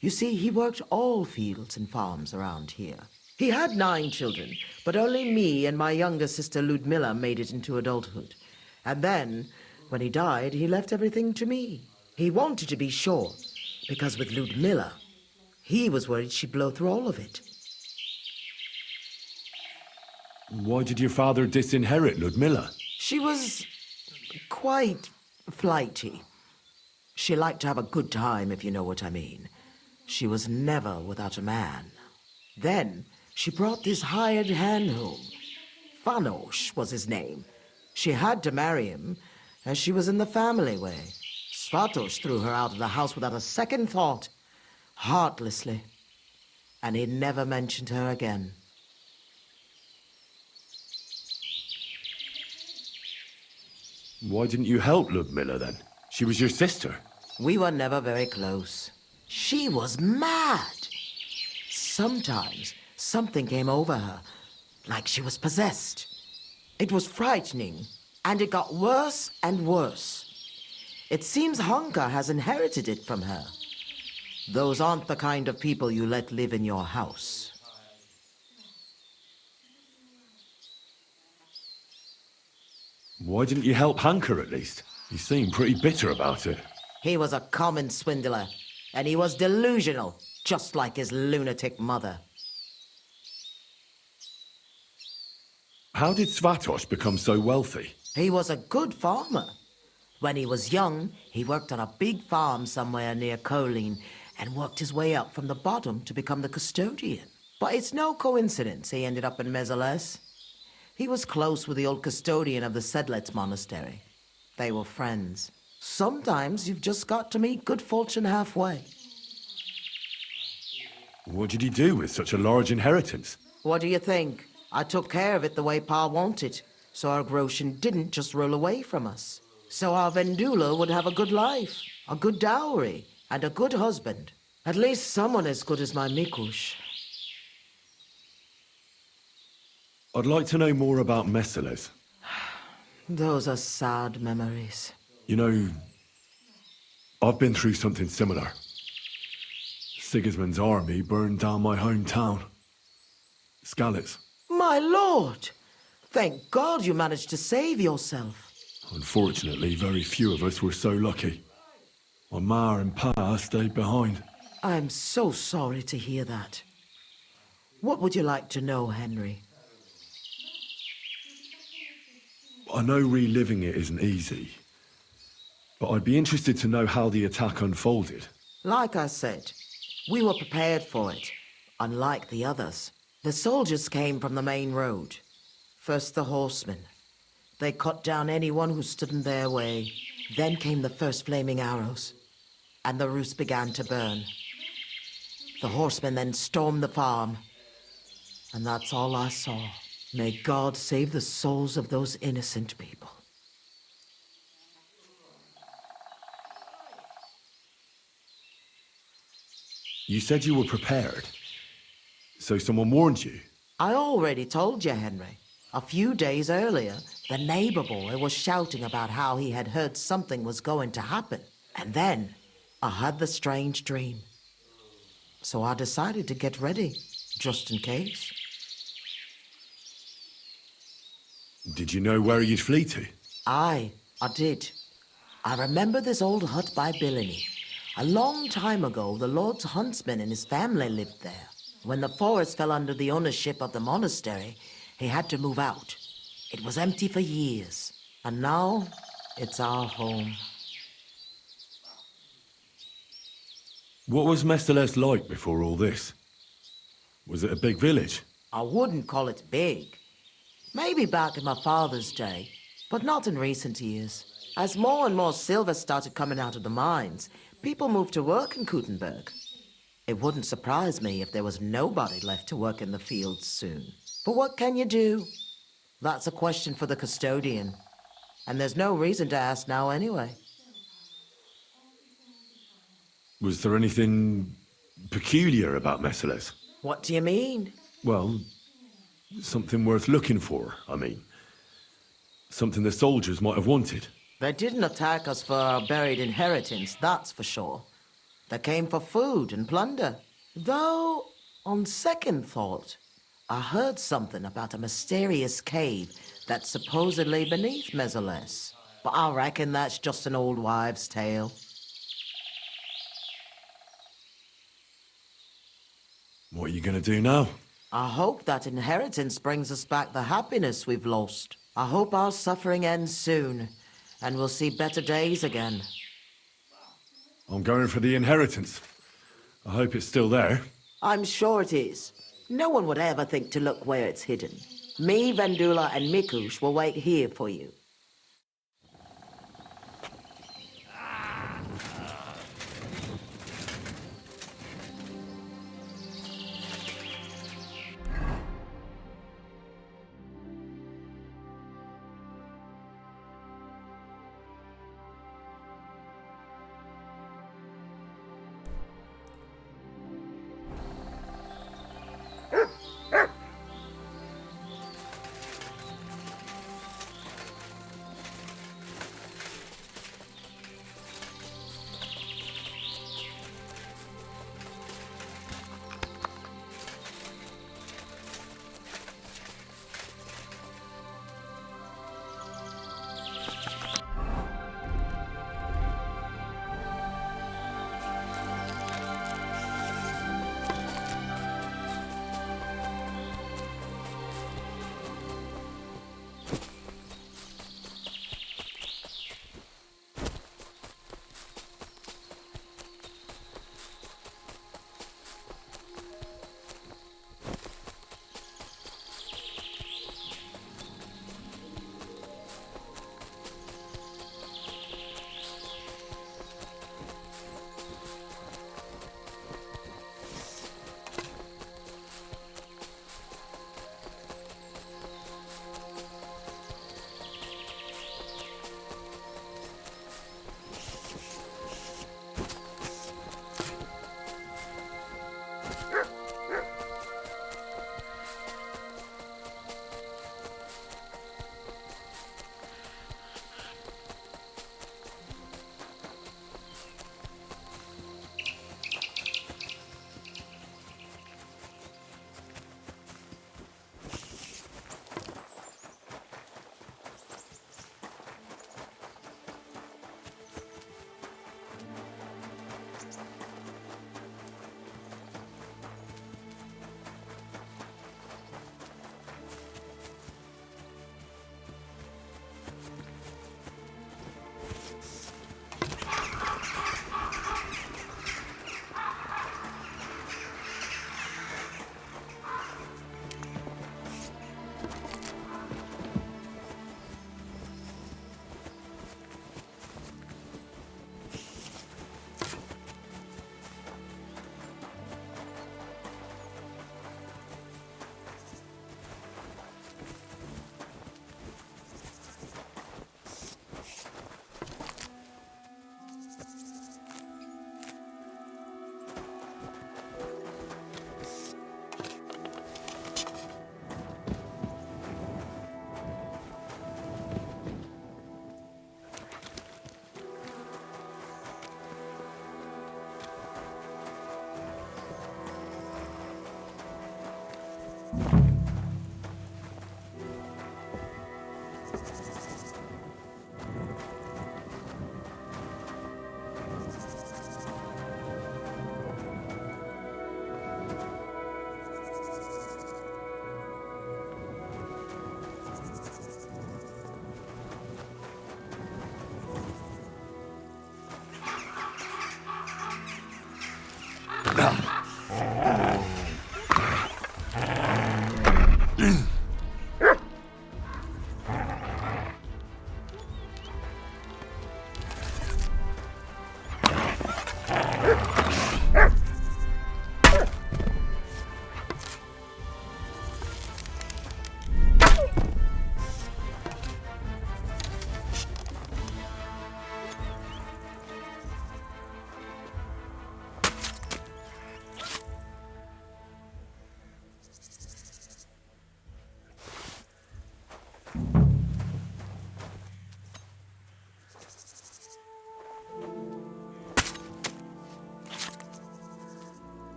You see, he worked all fields and farms around here. He had 9 children, but only me and my younger sister Ludmilla made it into adulthood. And then, when he died, he left everything to me. He wanted to be sure, because with Ludmilla, he was worried she'd blow through all of it. Why did your father disinherit Ludmilla? She was quite flighty. She liked to have a good time, if you know what I mean. She was never without a man. Then she brought this hired hand home. Fanos was his name. She had to marry him, as she was in the family way. Svatos threw her out of the house without a second thought, heartlessly. And he never mentioned her again. Why didn't you help Ludmilla then? She was your sister. We were never very close. She was mad. Sometimes something came over her, like she was possessed. It was frightening, and it got worse and worse. It seems Honka has inherited it from her. Those aren't the kind of people you let live in your house. Why didn't you help Hanker at least? He seemed pretty bitter about it. He was a common swindler, and he was delusional, just like his lunatic mother. How did Svatos become so wealthy? He was a good farmer. When he was young, he worked on a big farm somewhere near Colleen and worked his way up from the bottom to become the custodian. But it's no coincidence he ended up in Mezeles. He was close with the old custodian of the Sedlets monastery. They were friends. Sometimes you've just got to meet good fortune halfway. What did he do with such a large inheritance? What do you think? I took care of it the way Pa wanted, so our Groshin didn't just roll away from us. So our Vendula would have a good life, a good dowry, and a good husband. At least someone as good as my Mikush. I'd like to know more about Meseles. Those are sad memories. You know, I've been through something similar. Sigismund's army burned down my hometown. Skalitz. My lord! Thank God you managed to save yourself. Unfortunately, very few of us were so lucky. My ma and pa stayed behind. I'm so sorry to hear that. What would you like to know, Henry? I know reliving it isn't easy, but I'd be interested to know how the attack unfolded. Like I said, we were prepared for it, unlike the others. The soldiers came from the main road. First the horsemen. They cut down anyone who stood in their way. Then came the first flaming arrows, and the roost began to burn. The horsemen then stormed the farm, and that's all I saw. May God save the souls of those innocent people. You said you were prepared. So someone warned you? I already told you, Henry. A few days earlier, the neighbor boy was shouting about how he had heard something was going to happen. And then, I had the strange dream. So I decided to get ready, just in case. Did you know where you'd flee to? Aye, I did. I remember this old hut by Billiny. A long time ago, the Lord's huntsman and his family lived there. When the forest fell under the ownership of the monastery, he had to move out. It was empty for years, and now it's our home. What was Mesteles like before all this? Was it a big village? I wouldn't call it big. Maybe back in my father's day, but not in recent years. As more and more silver started coming out of the mines, people moved to work in Kuttenberg. It wouldn't surprise me if there was nobody left to work in the fields soon. But what can you do? That's a question for the custodian. And there's no reason to ask now anyway. Was there anything peculiar about Mesteles? What do you mean? Well, something worth looking for, I mean. Something the soldiers might have wanted. They didn't attack us for our buried inheritance, that's for sure. They came for food and plunder. Though, on second thought, I heard something about a mysterious cave that's supposedly beneath Mesteles. But I reckon that's just an old wives' tale. What are you going to do now? I hope that inheritance brings us back the happiness we've lost. I hope our suffering ends soon, and we'll see better days again. I'm going for the inheritance. I hope it's still there. I'm sure it is. No one would ever think to look where it's hidden. Me, Vendula, and Mikush will wait here for you.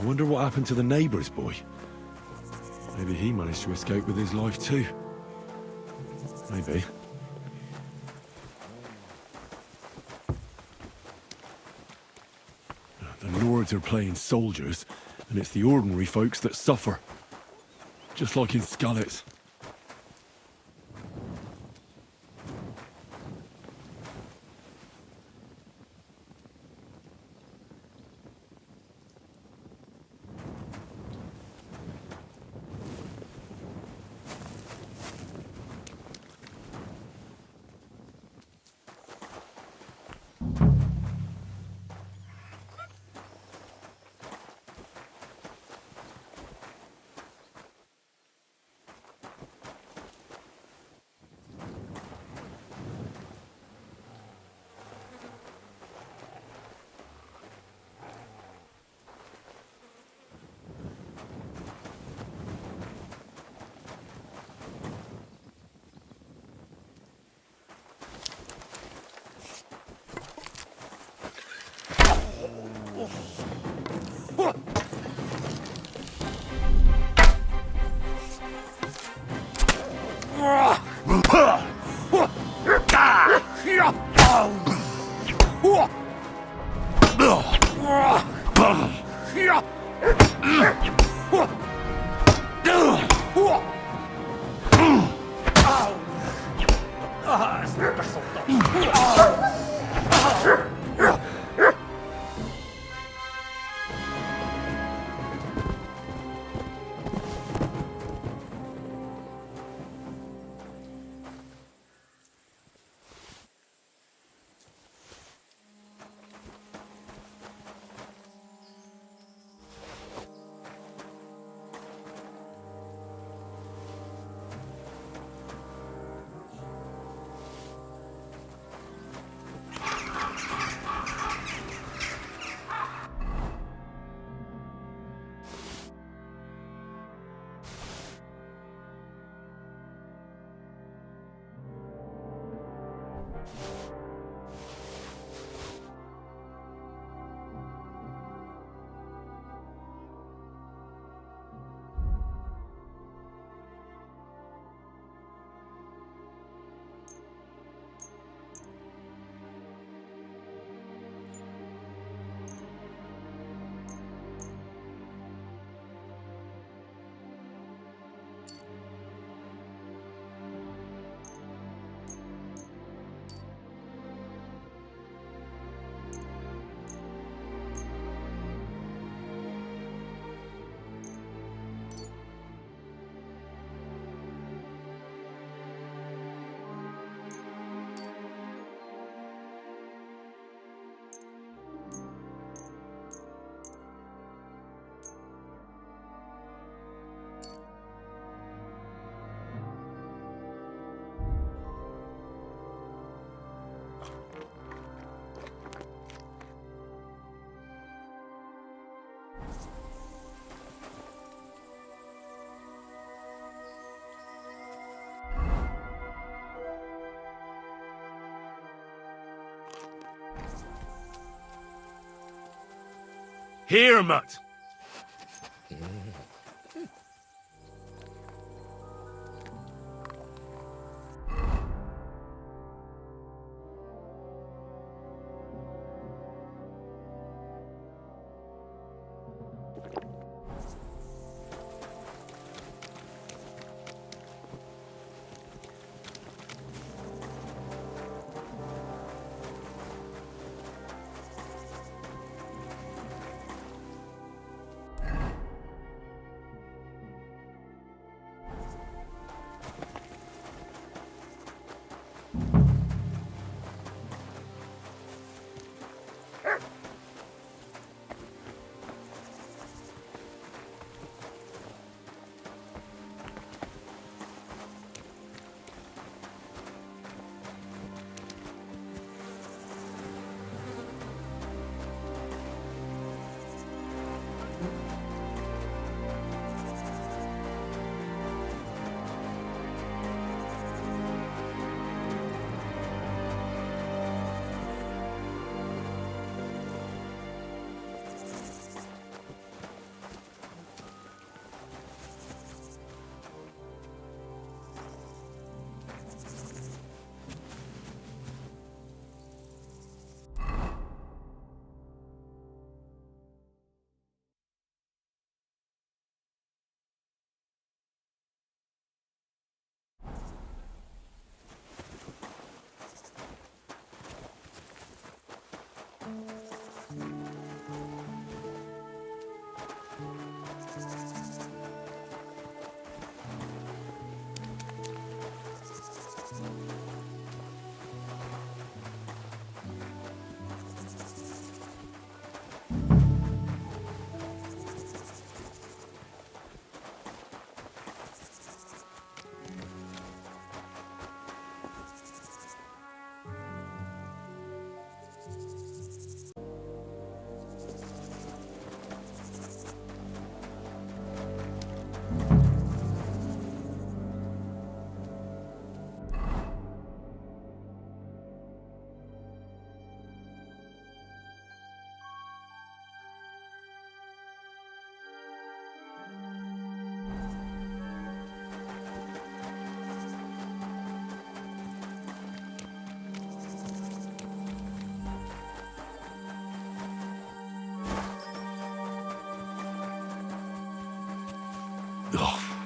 I wonder what happened to the neighbour's boy. Maybe he managed to escape with his life too. Maybe. The Lords are playing soldiers, and it's the ordinary folks that suffer. Just like in Scarlet's. Here, Mutt! Oh,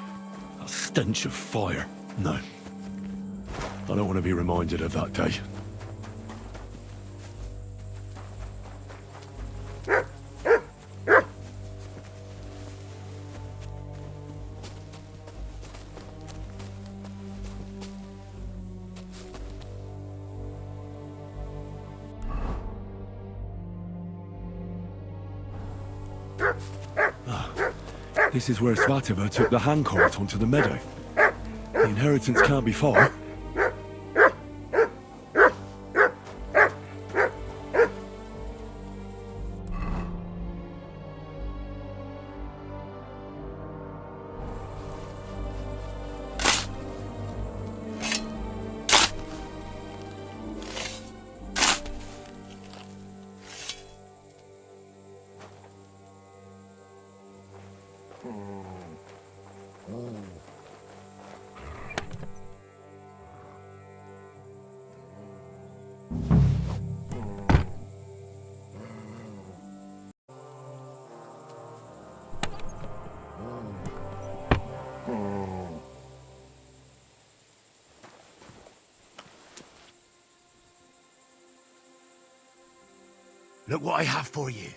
that stench of fire. No. I don't want to be reminded of that day. This is where Svatova took the handcart onto the meadow. The inheritance can't be far. Look what I have for you.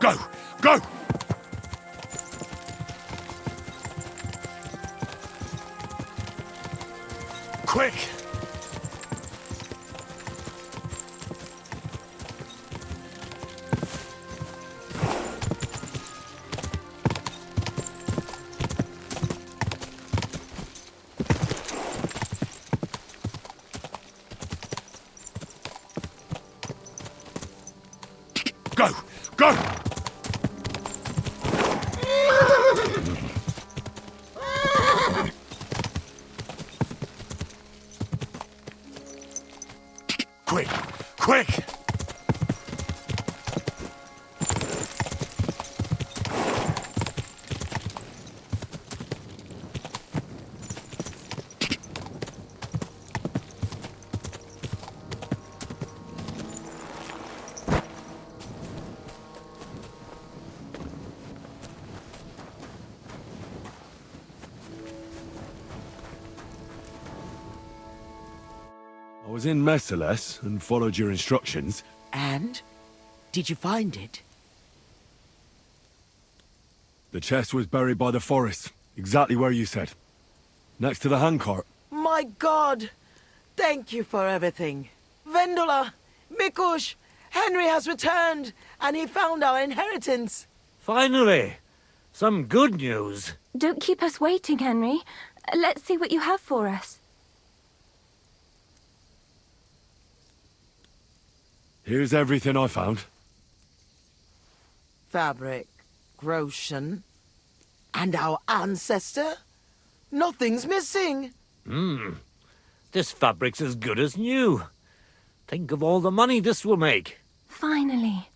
Go! Go! Quick! Go! Go! Quick! Quick! I was in Merciless and followed your instructions. And? Did you find it? The chest was buried by the forest, exactly where you said. Next to the handcart. My God! Thank you for everything. Vendula! Mikush! Henry has returned, and he found our inheritance. Finally! Some good news. Don't keep us waiting, Henry. Let's see what you have for us. Here's everything I found. Fabric, Groshen, and our ancestor? Nothing's missing. This fabric's as good as new. Think of all the money this will make. Finally,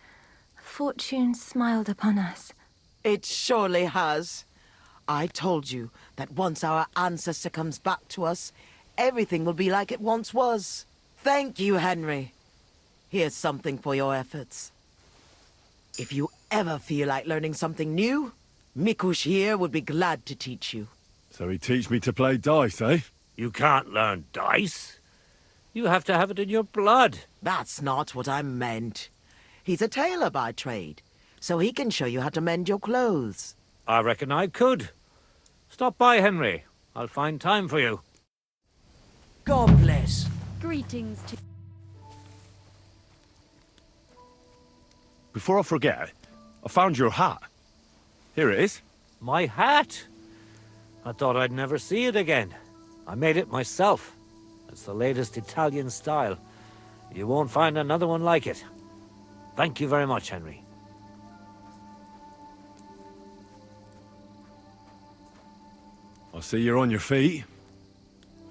fortune smiled upon us. It surely has. I told you that once our ancestor comes back to us, everything will be like it once was. Thank you, Henry. Here's something for your efforts. If you ever feel like learning something new, Mikush here would be glad to teach you. So he teach me to play dice, eh? You can't learn dice. You have to have it in your blood. That's not what I meant. He's a tailor by trade, so he can show you how to mend your clothes. I reckon I could. Stop by, Henry. I'll find time for you. God bless. Greetings to... Before I forget, I found your hat. Here it is. My hat? I thought I'd never see it again. I made it myself. It's the latest Italian style. You won't find another one like it. Thank you very much, Henry. I see you're on your feet.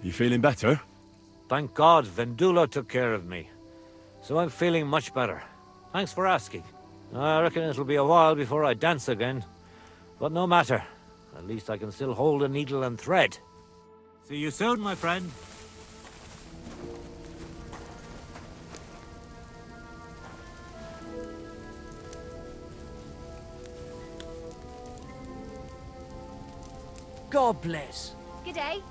You feeling better? Thank God Vendula took care of me. So I'm feeling much better. Thanks for asking. I reckon it'll be a while before I dance again. But no matter. At least I can still hold a needle and thread. See you soon, my friend. God bless. G'day.